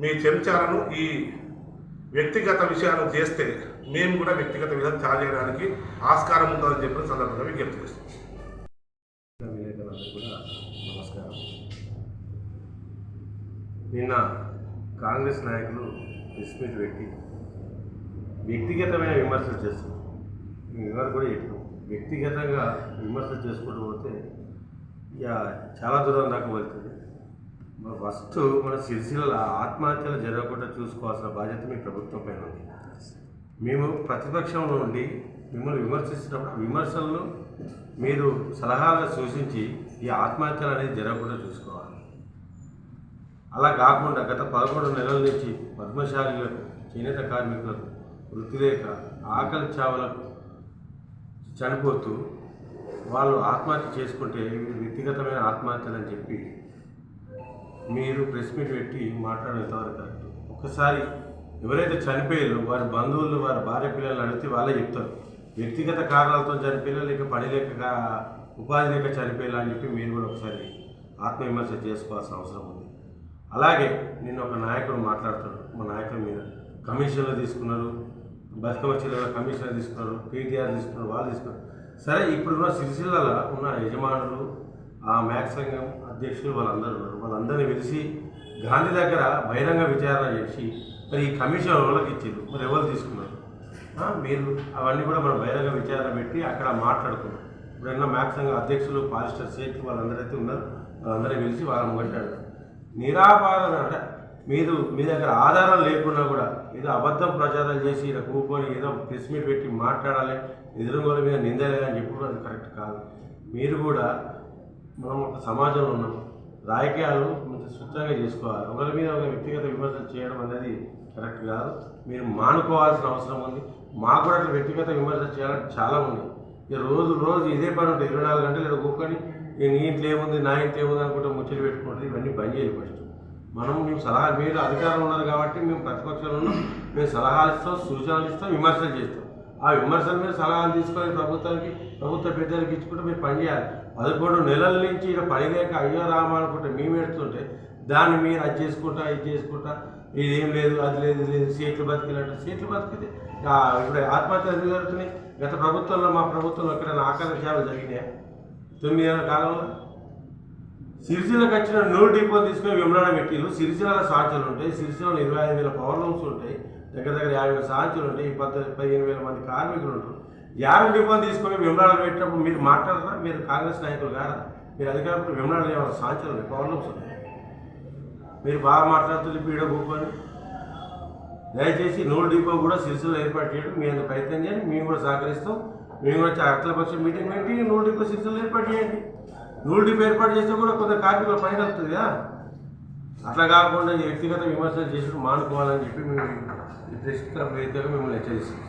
మీ చెంచాలను ఈ వ్యక్తిగత విషయాలు చేస్తే మేము కూడా వ్యక్తిగత విధానం ఛార్జ్ చేయడానికి ఆస్కారం ఉంటుందని చెప్పిన సందర్భంగా విజ్ఞప్తి చేస్తాం. విలేకరులందరూ కూడా నమస్కారం. నిన్న కాంగ్రెస్ నాయకులు ప్రెస్ మీట్ పెట్టి వ్యక్తిగతమైన విమర్శలు చేస్తున్నారు. మేము కూడా చెప్పాం, వ్యక్తిగతంగా విమర్శలు చేసుకుంటూ పోతే ఇక చాలా దూరం దాకా వెళ్తుంది. ఫస్ట్ మన సిరిసిల్ల ఆత్మహత్యలు జరగకుండా చూసుకోవాల్సిన బాధ్యత మీ ప్రభుత్వం పైన ఉంది. మేము ప్రతిపక్షంలో ఉండి మిమ్మల్ని విమర్శిస్తున్నప్పుడు విమర్శలను మీరు సలహాలుగా సూచించి ఈ ఆత్మహత్యలు అనేది జరగకుండా చూసుకోవాలి. అలా కాకుండా గత 11 నెలల నుంచి పద్మశాలీలకు, చేనేత కార్మికులకు వృత్తి లేక ఆకలి చావులకు చనిపోతూ వాళ్ళు ఆత్మహత్య చేసుకుంటే వ్యక్తిగతమైన ఆత్మహత్యలు అని చెప్పి మీరు ప్రెస్ మీట్ పెట్టి మాట్లాడేంతవరకు కరెక్ట్. ఒక్కసారి ఎవరైతే చనిపోయారో వారి బంధువులు, వారి భార్య పిల్లలు అడిగితే వాళ్ళే చెప్తారు వ్యక్తిగత కారణాలతో చనిపోయినా, లేక పని లేక ఉపాధి లేక చనిపోయేలా అని చెప్పి మీరు కూడా ఒకసారి ఆత్మవిమర్శ చేసుకోవాల్సిన అవసరం ఉంది. అలాగే నిన్న ఒక నాయకుడు మాట్లాడుతాడు, మా నాయకుల మీద కమిషన్లు తీసుకున్నారు, బతుకమ్మ చీరల కమిషన్లు తీసుకున్నారు, పీటీఆర్ తీసుకున్నారు, వాళ్ళు తీసుకున్నారు. సరే, ఇప్పుడున్న సిరిసిల్లలో ఉన్న యజమానులు, ఆ మ్యాక్ సంఘం అధ్యక్షులు వాళ్ళందరూ ఉన్నారు. వాళ్ళందరినీ పిలిచి గాంధీ దగ్గర బహిరంగ విచారణ చేసి మరి ఈ కమిషన్ వాళ్ళకి ఇచ్చారు, మరి ఎవరు తీసుకున్నారు మీరు అవన్నీ కూడా మనం బహిరంగ విచారణ పెట్టి అక్కడ మాట్లాడుకున్నాం. ఇప్పుడైనా మ్యాక్ సంఘం అధ్యక్షులు, పాలిస్టర్ షేక్ వాళ్ళందరైతే ఉన్నారు, వాళ్ళందరూ పిలిచి వాళ్ళని మాట్లాడారు. నిరాపాదన అంటే మీరు మీ దగ్గర ఆధారం లేకున్నా కూడా ఏదో అబద్ధం ప్రచారం చేసి ఇలా కూకొని ఏదో ప్రెస్ మీట్ పెట్టి మాట్లాడాలి, ఎదురుగోల మీద నిందలే అని చెప్పి అది కరెక్ట్ కాదు. మీరు కూడా మనం ఒక సమాజంలో ఉన్నాం, రాజకీయాలు కొంచెం స్వచ్ఛంగా చేసుకోవాలి. ఒకరి మీద ఒక వ్యక్తిగత విమర్శలు చేయడం అనేది కరెక్ట్ కాదు. మీరు మానుకోవాల్సిన అవసరం ఉంది. మాకు కూడా అట్లా వ్యక్తిగత విమర్శలు చేయాలని చాలా ఉంది. ఇక రోజు ఇదే పని ఉంటుంది. 24 గంటలు ఇక్కడ కూకొని నీ ఇంట్లో ఏముంది, నా ఇంట్లో ఏముంది అనుకుంటే ముచ్చట్లు పెట్టుకుంటుంది. ఇవన్నీ బంద్ చేయాలి ఫస్ట్. మీరు సలహా, మీరు అధికారంలో ఉన్నారు కాబట్టి మేము ప్రతిపక్షంలో ఉన్నాం, మేము సలహాలు ఇస్తాం, సూచనలు ఇస్తాం, విమర్శలు చేస్తాం. ఆ విమర్శల మీద సలహాలు తీసుకొని ప్రభుత్వ పెద్దలకు ఇచ్చుకుంటే మీరు పని చేయాలి. 11 నెలల నుంచి ఇక్కడ పని లేక అయ్యో రామా అనుకుంటే మేము ఎడుతుంటే దాన్ని మీరు అది చేసుకుంటా, ఇది చేసుకుంటా, ఇదేం లేదు, అది లేదు, ఇది లేదు, సీట్లు బతికినట్టు. సీట్లు బతికితే ఇప్పుడు ఆత్మహత్యలు ఎందుకు జరుగుతున్నాయి? గత ప్రభుత్వంలో, మా ప్రభుత్వంలో ఎక్కడైనా ఆకాంక్షలు జరిగినాయా? 9 ఏళ్ళ కాలంలో సిరిసిల్లకు వచ్చిన 100 డిపోలు తీసుకొని విమలాడ పెట్టిలు. సిరిసిల్లలో సాంచలు ఉంటాయి, సిరిసిల్లలో 25,000 పవర్ లూమ్స్ ఉంటాయి, దగ్గర 50,000 సాంచులు ఉంటాయి, 15,000 మంది కార్మికులు ఉంటారు. 50 డిపోలు తీసుకొని విమలాడ పెట్టినప్పుడు మీరు మాట్లాడరా? మీరు కాంగ్రెస్ నాయకులు కారా? మీరు అధికారులు విమలాడ ఏమైనా సాంచులు ఉంటాయి, పవర్ లూమ్స్ ఉంటాయి. మీరు బాగా మాట్లాడుతుంది పీడ కూకొని. దయచేసి 100 డిపో కూడా సిరిసిల్లలో ఏర్పాటు చేయడం మీ అంత ప్రయత్నం చేయండి. మేము కూడా సహకరిస్తాం. మేము కూడా అఖిలపక్ష మీటింగ్ పెట్టి 100 డిపో సిరిసిల్లలో ఏర్పాటు చేయండి. 100 డిపో ఏర్పాటు చేస్తే కూడా కొంత కార్మికుల పని కలుగుతుంది కదా. అట్లా కాకుండా వ్యక్తిగత విమర్శలు చేసి మానుకోవాలని చెప్పి మేము ఈ ప్రెస్ క్లబ్ వేదికగా మిమ్మల్ని హెచ్చరిస్తాం.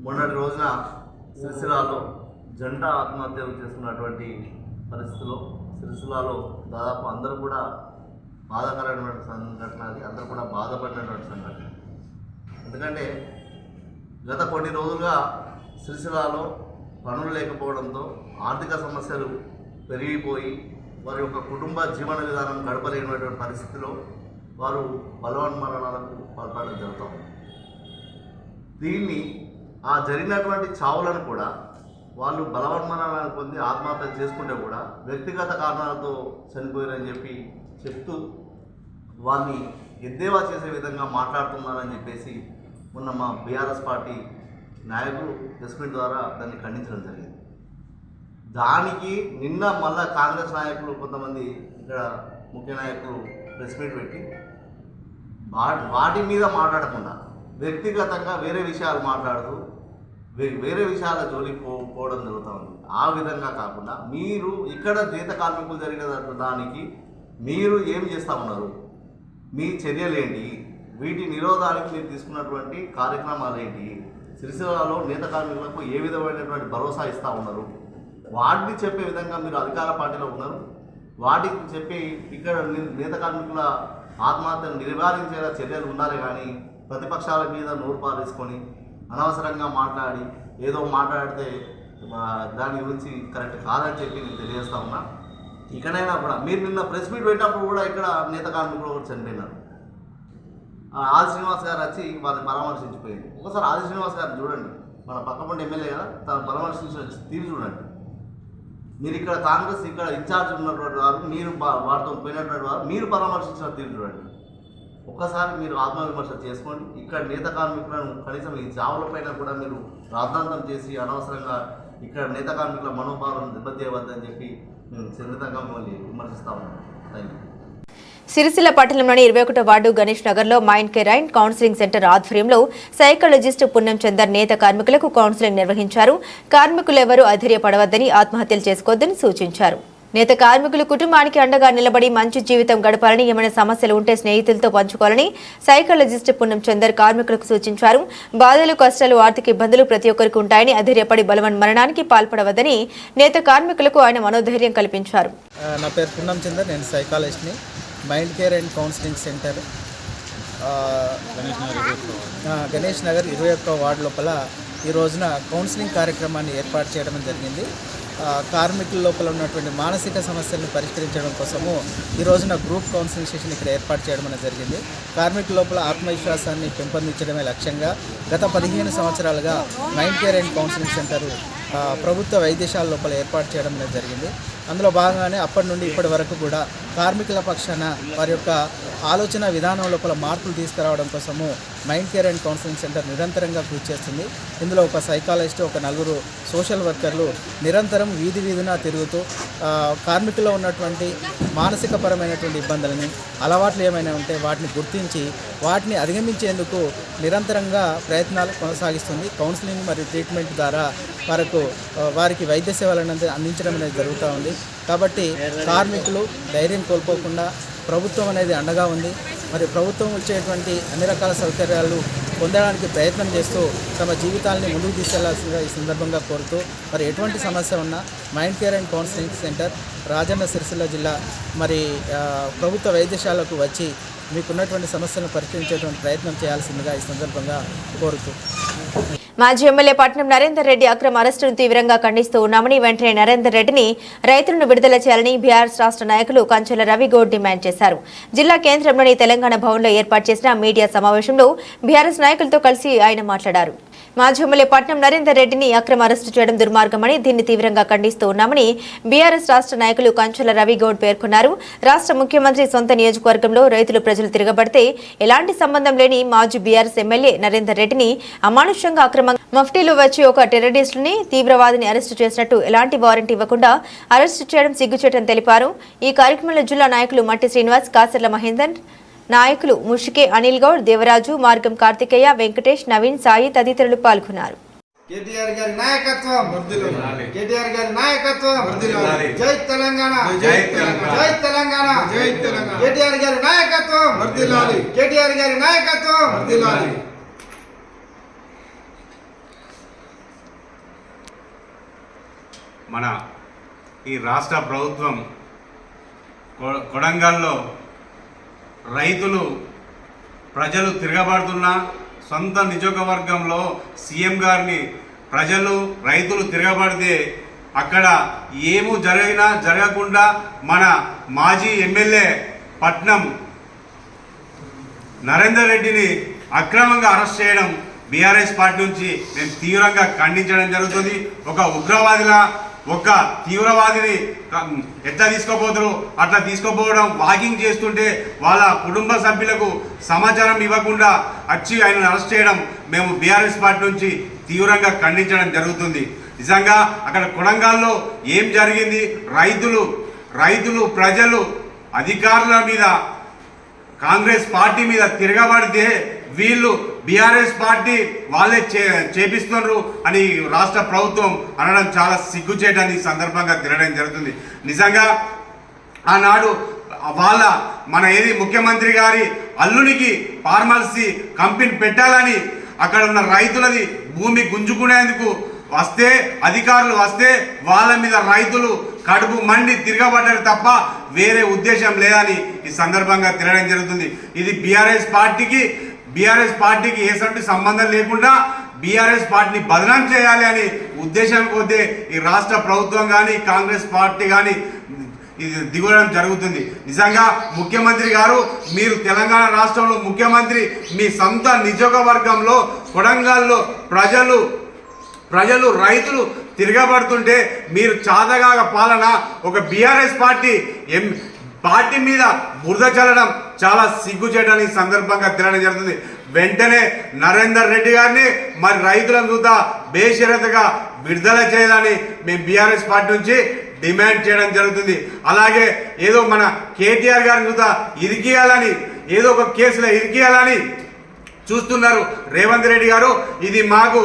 మొన్నటి రోజున సిరిసిల్లలో జంట ఆత్మహత్యలు చేస్తున్నటువంటి పరిస్థితుల్లో సిరిసిల్లలో దాదాపు అందరూ కూడా బాధాకరమైనటువంటి సంఘటన. అది అందరూ కూడా బాధపడినటువంటి సంఘటన. ఎందుకంటే గత కొన్ని రోజులుగా సిరిసిల్లలో పనులు లేకపోవడంతో ఆర్థిక సమస్యలు పెరిగిపోయి వారి యొక్క కుటుంబ జీవన విధానం గడపలేనటువంటి పరిస్థితిలో వారు బలవన్మరణాలకు పాల్పడడం జరుగుతాం. దీన్ని ఆ జరిగినటువంటి చావులను కూడా వాళ్ళు బలవన్మరణాలను పొంది ఆత్మహత్య చేసుకుంటే కూడా వ్యక్తిగత కారణాలతో చనిపోయారని చెప్పి చెప్తూ వాళ్ళని ఎద్దేవా చేసే విధంగా మాట్లాడుతున్నారని చెప్పేసి మొన్న మా బీఆర్ఎస్ పార్టీ నాయకులు ప్రెస్ మీట్ ద్వారా దాన్ని ఖండించడం జరిగింది. దానికి నిన్న మళ్ళా కాంగ్రెస్ నాయకులు కొంతమంది ఇక్కడ ముఖ్య నాయకులు ప్రెస్ మీట్ పెట్టి వాటి మీద మాట్లాడకుండా వ్యక్తిగతంగా వేరే విషయాలు మాట్లాడుతూ వేరే విషయాల జోలికి పోవడం జరుగుతూ ఉంది. ఆ విధంగా కాకుండా మీరు ఇక్కడ జీత కార్మికులు జరిగిన దానికి మీరు ఏం చేస్తూ ఉన్నారు, మీ చర్యలేంటి, వీటి నిరోధానికి మీరు తీసుకున్నటువంటి కార్యక్రమాలు ఏంటి, సిరిసిల్లలో నేత కార్మికులకు ఏ విధమైనటువంటి భరోసా ఇస్తూ ఉన్నారు, వాటిని చెప్పే విధంగా మీరు అధికార పార్టీలో ఉన్నారు. వాటికి చెప్పి ఇక్కడ నేత కార్మికుల ఆత్మహత్యను నివారించేలా చర్యలు ఉండాలి కానీ ప్రతిపక్షాల మీద నోరు పారేసుకొని అనవసరంగా మాట్లాడి ఏదో మాట్లాడితే దాని గురించి కరెక్ట్ కాదని చెప్పి నేను తెలియజేస్తా ఉన్నా. ఇకనైనా కూడా మీరు నిన్న ప్రెస్ మీట్ పెట్టినప్పుడు కూడా ఇక్కడ నేత కార్మికులు కూడా చనిపోయినారు. ఆది శ్రీనివాస్ గారు వచ్చి వారిని పరామర్శించిపోయింది. ఒకసారి ఆది శ్రీనివాస్ గారిని చూడండి, మన పక్కపండి ఎమ్మెల్యే కదా, తను పరామర్శించిన తీరు చూడండి. మీరు ఇక్కడ కాంగ్రెస్ ఇక్కడ ఇన్ఛార్జ్ ఉన్నటువంటి వారు, మీరు వారితో పోయినటువంటి వారు, మీరు పరామర్శించిన తీరు చూడండి. ఒక్కసారి మీరు ఆత్మవిమర్శ చేసుకోండి. ఇక్కడ నేత కార్మికులను కనీసం ఈ చావులపైన కూడా మీరు రాద్ధాంతం చేసి అనవసరంగా ఇక్కడ నేత కార్మికుల మనోభావాలను దెబ్బతీయవద్దని చెప్పి మేము సున్నితంగా మిమ్మల్ని విమర్శిస్తా ఉన్నాం. Thank you. సిరిసిల్ల పట్టణంలోని 21వ వార్డు గణేష్ నగర్లో mind care and counselling centre ఆధ్వర్యంలో సైకాలజిస్ట్ పుణ్యం చందర్ నేత కార్మికులకు కౌన్సిలింగ్ నిర్వహించారు. కార్మికులెవరూ అధైర్యపడవద్దని, ఆత్మహత్యలు చేసుకోవద్దని సూచించారు. నేత కార్మికులు కుటుంబానికి అండగా నిలబడి మంచి జీవితం గడపాలని, ఏమైనా సమస్యలు ఉంటే స్నేహితులతో పంచుకోవాలని సైకాలజిస్ట్ పుణ్యం చందర్ కార్మికులకు సూచించారు. బాధలు, కష్టాలు, ఆర్థిక ఇబ్బందులు ప్రతి ఒక్కరికి ఉంటాయని, అధైర్యపడి బలవన్ మరణానికి పాల్పడవద్దని నేత కార్మికులకు ఆయన మనోధైర్యం కల్పించారు. నా పేరు పుణ్యం చందర్, నేను సైకాలజిస్ట్ని. Mind care and counselling centre Ganesh Nagar 21వ వార్డు లోపల ఈ రోజున కౌన్సిలింగ్ కార్యక్రమాన్ని ఏర్పాటు చేయడం జరిగింది. కార్మికుల లోపల ఉన్నటువంటి మానసిక సమస్యలను పరిష్కరించడం కోసము ఈ రోజున గ్రూప్ కౌన్సిలింగ్ సెషన్ ఇక్కడ ఏర్పాటు చేయడం అనేది జరిగింది. కార్మికుల లోపల ఆత్మవిశ్వాసాన్ని పెంపొందించడమే లక్ష్యంగా గత 15 సంవత్సరాలుగా mind care and counselling centre ప్రభుత్వ వైద్యశాల లోపల ఏర్పాటు చేయడం అనేది జరిగింది. అందులో భాగంగానే అప్పటి నుండి ఇప్పటి వరకు కూడా కార్మికుల పక్షాన వారి యొక్క ఆలోచన విధానం లోపల మార్పులు తీసుకురావడం కోసము mind care and counselling centre నిరంతరంగా కృషి చేస్తుంది. ఇందులో ఒక సైకాలజిస్ట్, ఒక 4 సోషల్ వర్కర్లు నిరంతరం వీధిన తిరుగుతూ కార్మికుల్లో ఉన్నటువంటి మానసికపరమైనటువంటి ఇబ్బందులని, అలవాట్లు ఏమైనా ఉంటే వాటిని గుర్తించి వాటిని అధిగమించేందుకు నిరంతరంగా ప్రయత్నాలు కొనసాగిస్తుంది. కౌన్సిలింగ్ మరియు ట్రీట్మెంట్ ద్వారా వారికి వైద్య సేవలను అందించడం అనేది జరుగుతూ ఉంది. కాబట్టి కార్మికులు ధైర్యం కోల్పోకుండా ప్రభుత్వం అనేది అండగా ఉంది. మరి ప్రభుత్వం వచ్చేటువంటి అన్ని రకాల సౌకర్యాలు పొందడానికి ప్రయత్నం చేస్తూ తమ జీవితాలని ముందుకు తీసుకెళ్లాల్సిందిగా ఈ సందర్భంగా కోరుతూ, మరి ఎటువంటి సమస్య ఉన్నా mind care and counselling centre Rajanna Sircilla జిల్లా మరి ప్రభుత్వ వైద్యశాలకు వచ్చి మీకున్నటువంటి సమస్యలను పరిష్కరించేటువంటి ప్రయత్నం చేయాల్సిందిగా ఈ సందర్భంగా కోరుతూ. మాజీ ఎమ్మెల్యే పట్నం నరేందర్ రెడ్డి అక్రమ అరెస్టును తీవ్రంగా ఖండిస్తూ ఉన్నామని, వెంటనే నరేందర్ రెడ్డిని రైతులను విడుదల చేయాలని బీఆర్ఎస్ రాష్ట్ర నాయకులు కంచెల రవిగౌడ్ డిమాండ్ చేశారు. జిల్లా కేంద్రంలోని తెలంగాణ భవన్లో ఏర్పాటు చేసిన మీడియా సమావేశంలో బీఆర్ఎస్ నాయకులతో కలిసి ఆయన మాట్లాడారు. మాజీ ఎమ్మెల్యే పట్నం నరేందర్ రెడ్డిని అక్రమ అరెస్టు చేయడం దుర్మార్గమని, దీన్ని తీవ్రంగా ఖండిస్తూ ఉన్నామని బీఆర్ఎస్ రాష్ట్ర నాయకులు కంచెల రవిగౌడ్ పేర్కొన్నారు. రాష్ట్ర ముఖ్యమంత్రి సొంత నియోజకవర్గంలో రైతులు ప్రజలు తిరగబడితే ఎలాంటి సంబంధం లేని మాజీ బీఆర్ఎస్ ఎమ్మెల్యే నరేందర్ రెడ్డిని అమానుష్యంగా అక్రమంగా మఫ్టీలో వచ్చి ఒక టెర్రరిస్టుని, తీవ్రవాదిని అరెస్టు చేసినట్టు ఎలాంటి వారెంట్ ఇవ్వకుండా అరెస్టు చేయడం సిగ్గుచేటని తెలిపారు. ఈ కార్యక్రమంలో జిల్లా నాయకులు మట్టి శ్రీనివాస్, కాసర్ల మహేందర్, నాయకులు ముషికే అనిల్ గౌడ్, దేవరాజు, మార్గం కార్తికేయ, వెంకటేష్, నవీన్, సాయి తదితరులు పాల్గొన్నారు. కేటీఆర్ గారి నాయకత్వం వర్ధిల్లాలి. కేటీఆర్ గారి నాయకత్వం వర్ధిల్లాలి. జై తెలంగాణ, జై తెలంగాణ, జై తెలంగాణ, జై తెలంగాణ. కేటీఆర్ గారి నాయకత్వం వర్ధిల్లాలి. కేటీఆర్ గారి నాయకత్వం వర్ధిల్లాలి. మన ఈ రాష్ట్ర ప్రభుత్వం కొడంగల్లో రైతులు ప్రజలు తిరగబడుతున్నా, సొంత నియోజకవర్గంలో సీఎం గారిని ప్రజలు రైతులు తిరగబడితే అక్కడ ఏమూ జరగకుండా మన మాజీ ఎమ్మెల్యే పట్నం నరేందర్ రెడ్డిని అక్రమంగా అరెస్ట్ చేయడం బీఆర్ఎస్ పార్టీ నుంచి మేము తీవ్రంగా ఖండించడం జరుగుతుంది. ఒక ఉగ్రవాదిలా, ఒక తీవ్రవాదిని ఎట్లా తీసుకోపోతారు అట్లా తీసుకోపోవడం, వాకింగ్ చేస్తుంటే వాళ్ళ కుటుంబ సభ్యులకు సమాచారం ఇవ్వకుండా వచ్చి ఆయనను అరెస్ట్ చేయడం మేము బీఆర్ఎస్ పార్టీ నుంచి తీవ్రంగా ఖండించడం జరుగుతుంది. నిజంగా అక్కడ కొడంగల్లో ఏం జరిగింది? రైతులు ప్రజలు అధికారుల మీద, కాంగ్రెస్ పార్టీ మీద తిరగబడితే వీళ్ళు బీఆర్ఎస్ పార్టీ వాళ్ళే చేపిస్తున్నారు అని రాష్ట్ర ప్రభుత్వం అనడం చాలా సిగ్గుచేటని సందర్భంగా తినడం జరుగుతుంది. నిజంగా ఆనాడు మన ముఖ్యమంత్రి గారి అల్లునికి ఫార్మసీ కంపెనీ పెట్టాలని అక్కడ ఉన్న రైతులది భూమి గుంజుకునేందుకు వస్తే అధికారులు వస్తే వాళ్ళ మీద రైతులు కడుపు మండి తిరగబడ్డారు తప్ప వేరే ఉద్దేశం లేదని ఈ సందర్భంగా తెలియడం జరుగుతుంది. ఇది బీఆర్ఎస్ పార్టీకి ఏసంటి సంబంధం లేకుండా బీఆర్ఎస్ పార్టీని బదనాం చేయాలి అని ఉద్దేశం కొద్దే ఈ రాష్ట్ర ప్రభుత్వం కానీ కాంగ్రెస్ పార్టీ కానీ ఇది దిగడం జరుగుతుంది. నిజంగా ముఖ్యమంత్రి గారు, మీరు తెలంగాణ రాష్ట్రంలో ముఖ్యమంత్రి, మీ సొంత నియోజకవర్గంలో కొడంగల్లో ప్రజలు రైతులు తిరగబడుతుంటే మీరు చాదగా పాలన ఒక బీఆర్ఎస్ పార్టీ మీద బురద చల్లడం చాలా సిగ్గుచేటని సందర్భంగా తెలియడం జరుగుతుంది. వెంటనే నరేందర్ రెడ్డి గారిని మరి రైతులను చూద్దా బేషరతుగా విడుదల చేయాలని మేము బీఆర్ఎస్ పార్టీ నుంచి డిమాండ్ చేయడం జరుగుతుంది. అలాగే ఏదో మన కేటీఆర్ గారిని చూద్దా ఇరికియాలని, ఏదో ఒక కేసులో ఇరికియాలని చూస్తున్నారు రేవంత్ రెడ్డి గారు. ఇది మాకు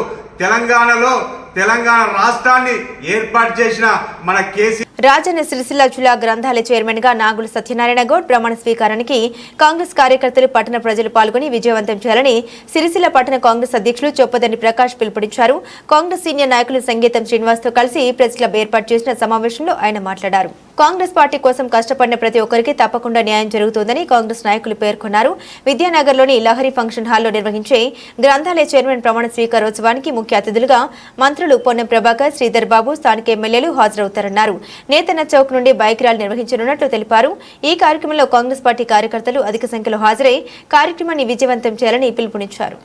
తెలంగాణ రాష్ట్రాన్ని ఏర్పాటు చేసిన మన కేసీ రాజన్న సిరిసిల్ల జిల్లా గ్రంథాలయ చైర్మన్ గా నాగుల సత్యనారాయణ గౌడ్ ప్రమాణ స్వీకారానికి కాంగ్రెస్ కార్యకర్తలు పట్టణ ప్రజలు పాల్గొని విజయవంతం చేయాలని సిరిసిల్ల పట్టణ కాంగ్రెస్ అధ్యక్షులు చొప్పదండి ప్రకాష్ పిలుపునిచ్చారు. కాంగ్రెస్ సీనియర్ నాయకులు సంగీతం శ్రీనివాస్ తో కలిసి ప్రెస్ క్లబ్ ఏర్పాటు చేసిన సమావేశంలో ఆయన మాట్లాడారు. కాంగ్రెస్ పార్టీ కోసం కష్టపడిన ప్రతి ఒక్కరికి తప్పకుండా న్యాయం జరుగుతుందని కాంగ్రెస్ నాయకులు పేర్కొన్నారు. విద్యానగర్లోని లహరి ఫంక్షన్ హాల్లో నిర్వహించే గ్రంథాలయ చైర్మన్ ప్రమాణ స్వీకారోత్సవానికి ముఖ్య అతిథులుగా మంత్రులు పొన్నం ప్రభాకర్, శ్రీధర్ బాబు, స్థానిక ఎమ్మెల్యేలు హాజరవుతారన్నారు. నేతన్న చౌక్ నుండి బైక్ ర్యాలీ నిర్వహించనున్నట్లు తెలిపారు. ఈ కార్యక్రమంలో కాంగ్రెస్ పార్టీ కార్యకర్తలు అధిక సంఖ్యలో హాజరై కార్యక్రమాన్ని విజయవంతం చేయాలని పిలుపునిచ్చారు.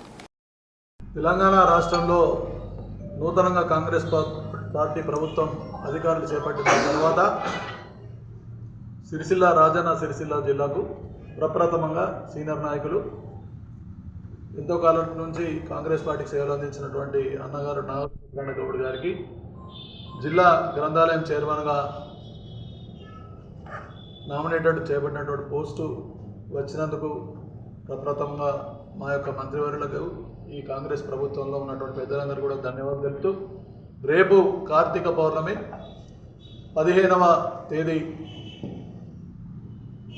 తెలంగాణ రాష్ట్రంలో నూతనంగా కాంగ్రెస్ పార్టీ ప్రభుత్వం అధికారులు చేపట్టిన తర్వాత రాజన్న సిరిసిల్ల జిల్లాకు ప్రప్రథమంగా సీనియర్ నాయకులు, ఎంతో కాలం నుంచి కాంగ్రెస్ పార్టీకి సేవలు అందించినటువంటి అన్నగారు నాగేంద్ర గౌడ్ గారికి జిల్లా గ్రంథాలయం చైర్మన్గా నామినేటెడ్ చేయబడినటువంటి పోస్టు వచ్చినందుకు ప్రప్రథమంగా మా యొక్క మంత్రివర్యులకు, ఈ కాంగ్రెస్ ప్రభుత్వంలో ఉన్నటువంటి పెద్దలందరూ కూడా ధన్యవాదాలు తెలుపుతూ, రేపు కార్తీక పౌర్ణమి 15వ తేదీ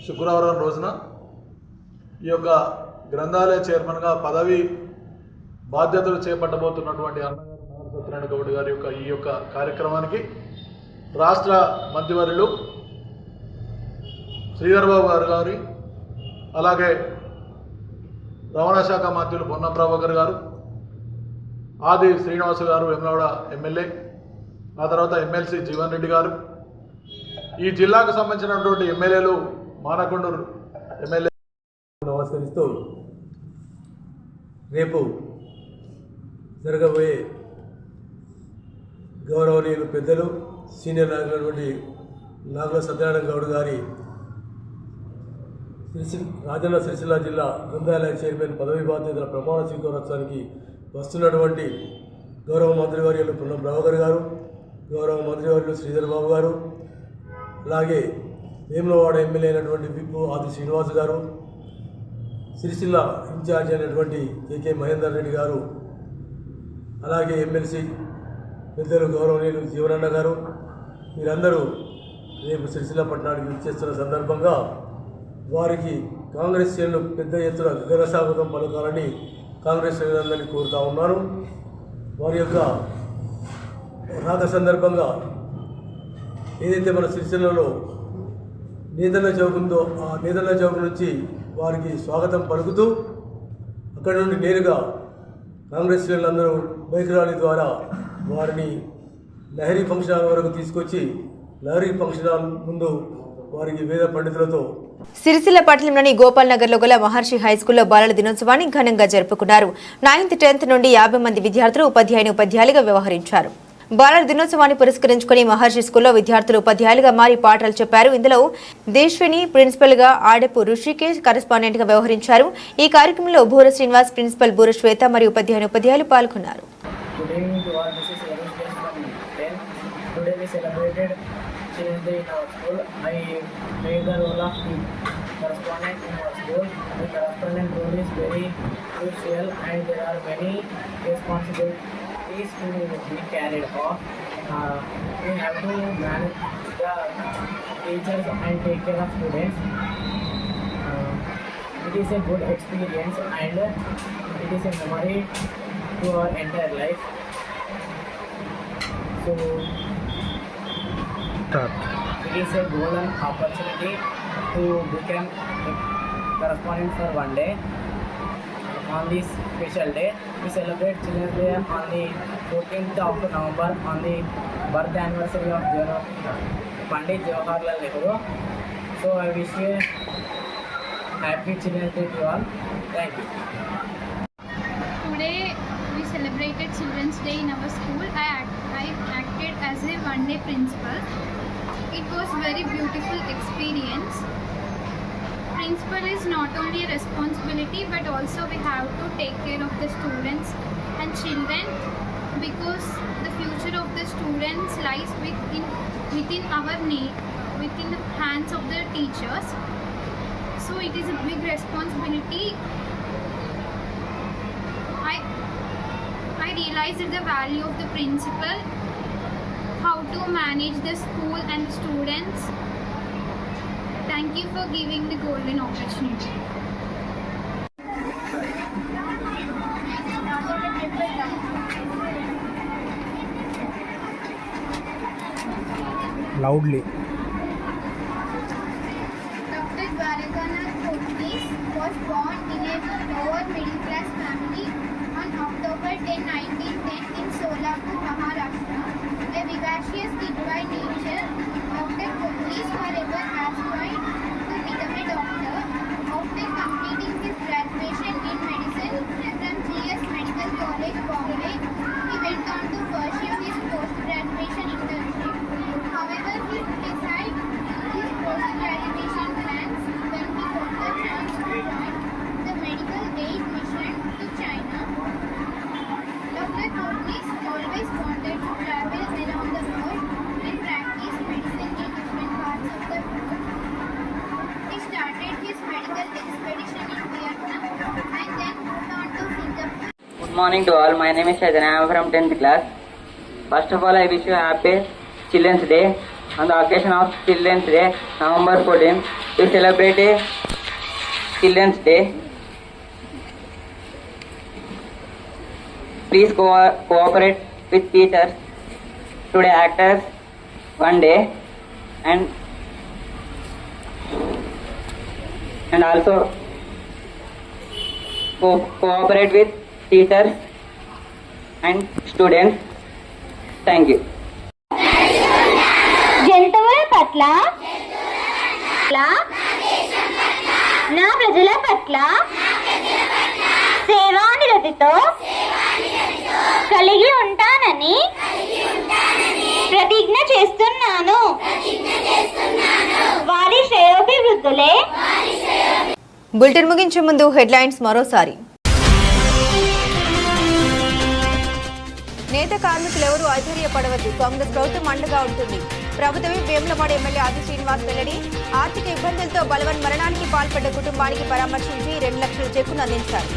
శుక్రవారం రోజున ఈ యొక్క గ్రంథాలయ చైర్మన్గా పదవి బాధ్యతలు చేపట్టబోతున్నటువంటి అన్నగారు నాగేంద్ర సత్యనారాయణ గౌడ్ గారి యొక్క ఈ యొక్క కార్యక్రమానికి రాష్ట్ర మంత్రివర్యులు శ్రీధర్ బాబు గారు, అలాగే రవాణా శాఖ మంత్రులు పొన్నం ప్రభాకర్ గారు, ఆది శ్రీనివాస్ గారు వేములవాడ ఎమ్మెల్యే, ఆ తర్వాత ఎమ్మెల్సీ జీవన్ రెడ్డి గారు, ఈ జిల్లాకు సంబంధించినటువంటి ఎమ్మెల్యేలు మానకొండూరు ఎమ్మెల్యే నమస్కరిస్తూ రేపు జరగబోయే గౌరవనీయులు పెద్దలు సీనియర్ నాయకులైనటువంటి నాగుల సత్యనారాయణ గౌడ్ గారి రాజన్న సిరిసిల్ల జిల్లా గ్రంథాలయ చైర్మన్ పదవి బాధ్యతల ప్రమాణ స్వీకారోత్సవానికి వస్తున్నటువంటి గౌరవ మంత్రివర్యులు పొన్నం ప్రభాకర్ గారు, గౌరవ మంత్రివర్యులు శ్రీధర్ బాబు గారు, అలాగే వేములవాడ ఎమ్మెల్యే అయినటువంటి విప్పు ఆది శ్రీనివాస్ గారు, సిరిసిల్ల ఇన్ఛార్జ్ అయినటువంటి కేకే మహేందర్ రెడ్డి గారు, అలాగే ఎమ్మెల్సీ పెద్దలు గౌరవనీయులు జీవనన్న గారు, వీరందరూ రేపు సిరిసిల్ల పట్టణానికి విచ్చేస్తున్న సందర్భంగా వారికి కాంగ్రెస్ శ్రేణులు పెద్ద ఎత్తున ఘనస్వాగతం పలకాలని కాంగ్రెస్ శ్రేణులందరినీ కోరుతా ఉన్నాను. వారి యొక్క రాక సందర్భంగా ఏదైతే మన సిరిసిల్లలో నేతన్న చౌక్ ఉందో ఆ నేతన్న చౌక్ నుంచి వారికి స్వాగతం పలుకుతూ అక్కడి నుండి నేరుగా కాంగ్రెస్ శ్రేణులందరూ బైక్ ర్యాలీ ద్వారా వారిని లహరి ఫంక్షన్ హాల్ వరకు తీసుకొచ్చి లహరి ఫంక్షన్ హాల్ ముందు వారికి వేద పండితులతో సిరిసిల్ల పట్టణంలోని గోపాల్ నగర్ లో గల మహర్షి హైస్కూల్లో బాలల దినోత్సవాన్ని ఘనంగా జరుపుకున్నారు. 9th 10th నుండి 50 మంది విద్యార్థులు ఉపాధ్యాయులుగా వ్యవహరించారు. బాలల దినోత్సవాన్ని పురస్కరించుకుని మహర్షి స్కూల్లో విద్యార్థులు ఉపాధ్యాయులుగా మారి పాఠాలు చెప్పారు. ఇందులో దేశ్విని ప్రిన్సిపల్ గా, ఆడపు ఋషికేష్ కరెస్పాండెంట్ గా వ్యవహరించారు. ఈ కార్యక్రమంలో బూర శ్రీనివాస్, ప్రిన్సిపల్ బూర శ్వేత మరియు ఉపాధ్యాయులు పాల్గొన్నారు. Children in our school, I played the role of the correspondent in our school. The correspondent role is very crucial and there are many responsibilities to be carried out. We have to manage the teachers and take care of students. It is a good experience and it is a memory to our entire life. to it is a golden opportunity to become a correspondent for one day. On this special day, we celebrate Children's Day on the 14th of November on the birth anniversary of Pandit Jawaharlal Nehru. So I wish you happy Children's Day to all. Thank you. Today we celebrated Children's Day in our school. I acted as a one-day principal. It was very beautiful experience. Principal is not only a responsibility but also we have to take care of the students and children, because the future of the students lies within our need, within the hands of the teachers. So it is a big responsibility. I realized the value of the principal, how to manage the school and the students. Thank you for giving the golden opportunity. Loudly. Dr. Dwarkanath Kotnis was born in a lower middle class family on October 10, 1910 in Solapur, Maharashtra. A vivacious kid by nature, Dr. Kotnis forever aspired to become a doctor. After completing his graduation in medicine from GS Medical College, Bombay, he went on to pursue his post-graduation internship. However, he decided his post-graduation plans when he got the chance to join the medical aid mission to China. Dr. Kotnis always wanted to travel around the world and practice medicine in different parts of the world. He started his medical expedition in Vietnam and then moved on to Singapore. Good morning to all. My name is Shazana. I am from 10th class. First of all, I wish you a happy Children's Day. On the occasion of Children's Day, November 14, we celebrate Children's Day. Please cooperate with teachers. Today act as one day and also cooperate with teachers and students. Thank you. జంతువుల పట్ల నా ప్రజల పట్ల సేవానిరతితో కలిగి ఉంటానని ప్రతిజ్ఞ చేస్తున్నాను. వారి శ్రేయోభివృద్ధులే. బులెటిన్ ముగించే ముందు హెడ్లైన్స్ మరోసారి. నేత కార్మికులు ఎవరూ అధైర్యపడవద్దు, కాంగ్రెస్ ప్రభుత్వం అండగా ఉంటుంది. ప్రభుత్వమే వేములవాడ ఎమ్మెల్యే ఆది శ్రీనివాస్ వెల్లడి. ఆర్థిక ఇబ్బందులతో బలవన్ మరణానికి పాల్పడ్డ కుటుంబానికి పరామర్శించి 2 లక్షల చెక్కును అందించారు.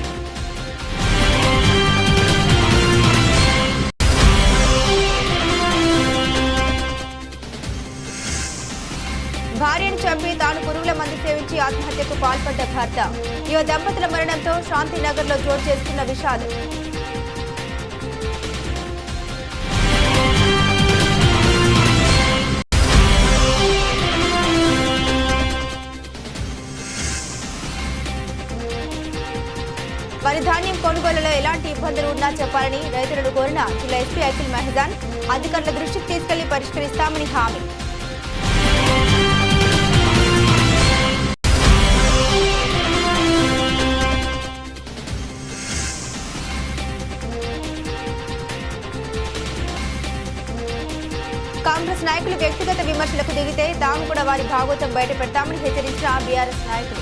భార్యను చంపి తాను పురుగుల మందు సేవించి ఆత్మహత్యకు పాల్పడ్డ భర్త. యువ దంపతుల మరణంతో శాంతినగర్లో చోటు చేసుకున్న విషాదం. వరి ధాన్యం కొనుగోలులో ఎలాంటి ఇబ్బందులు ఉన్నా చెప్పాలని రైతులను కోరిన జిల్లా ఎస్పీ అఖిల్ మెహదాన్. అధికారుల దృష్టికి తీసుకెళ్లి పరిష్కరిస్తామని హామీ. కాంగ్రెస్ నాయకులు వ్యక్తిగత విమర్శలకు దిగితే తాము కూడా వారి భాగోతం బయట పెడతామని హెచ్చరించిన బీఆర్ఎస్ నాయకులు.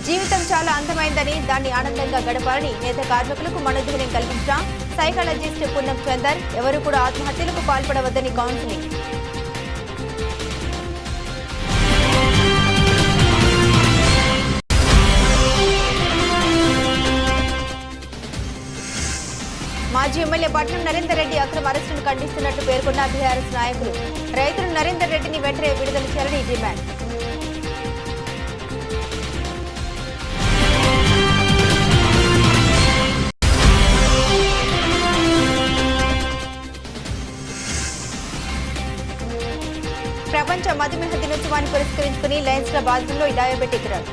జీవితం చాలా అందమైందని, దాన్ని ఆనందంగా గడపాలని నేత కార్మికులకు మనోధైర్యం కల్పించిన సైకాలజిస్ట్ పున్నం చందర్. ఎవరు కూడా ఆత్మహత్యలకు పాల్పడవద్దని కౌన్సిలింగ్. మాజీ ఎమ్మెల్యే పట్నం నరేందర్ రెడ్డి అక్రమ అరెస్టును ఖండిస్తున్నట్లు పేర్కొన్న బీఆర్ఎస్ నాయకులు. రైతులు నరేందర్ రెడ్డిని వెంటనే విడుదల చేయాలని డిమాండ్. పురస్కరించుకుని లయన్స్ క్లబ్ ఆధ్వర్యంలో ఈ డయాబెటిక్ రన్.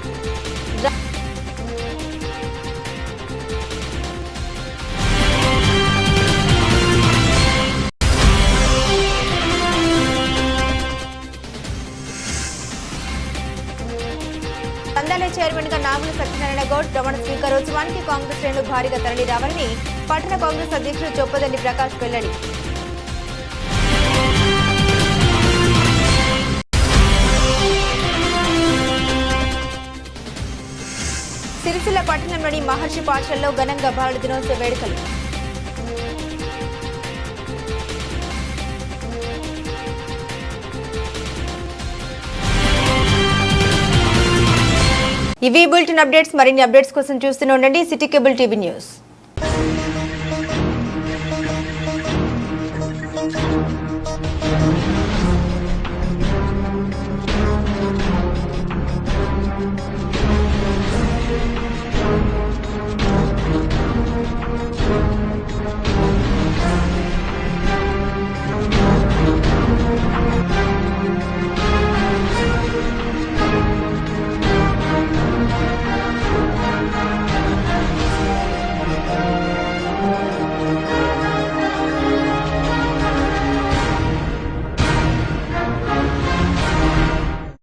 కందాలయ చైర్మన్ గా నాగుల సత్యనారాయణ గౌడ్ ప్రమాణ స్వీకారోత్సవానికి కాంగ్రెస్ శ్రేణులు భారీగా తరలి రావాలని పట్టణ కాంగ్రెస్ అధ్యక్షుడు చొప్పదండి ప్రకాష్ వెల్లడి. సిరిసిల్ల పట్టణంలోని మహర్షి పాఠశాలలో ఘనంగా బాలల దినోత్సవ వేడుకలు. ఇవి బులెటిన్ అప్డేట్స్. మరిన్ని అప్డేట్స్ కోసం చూస్తూనే ఉండండి సిటీ కేబుల్ టీవీ న్యూస్.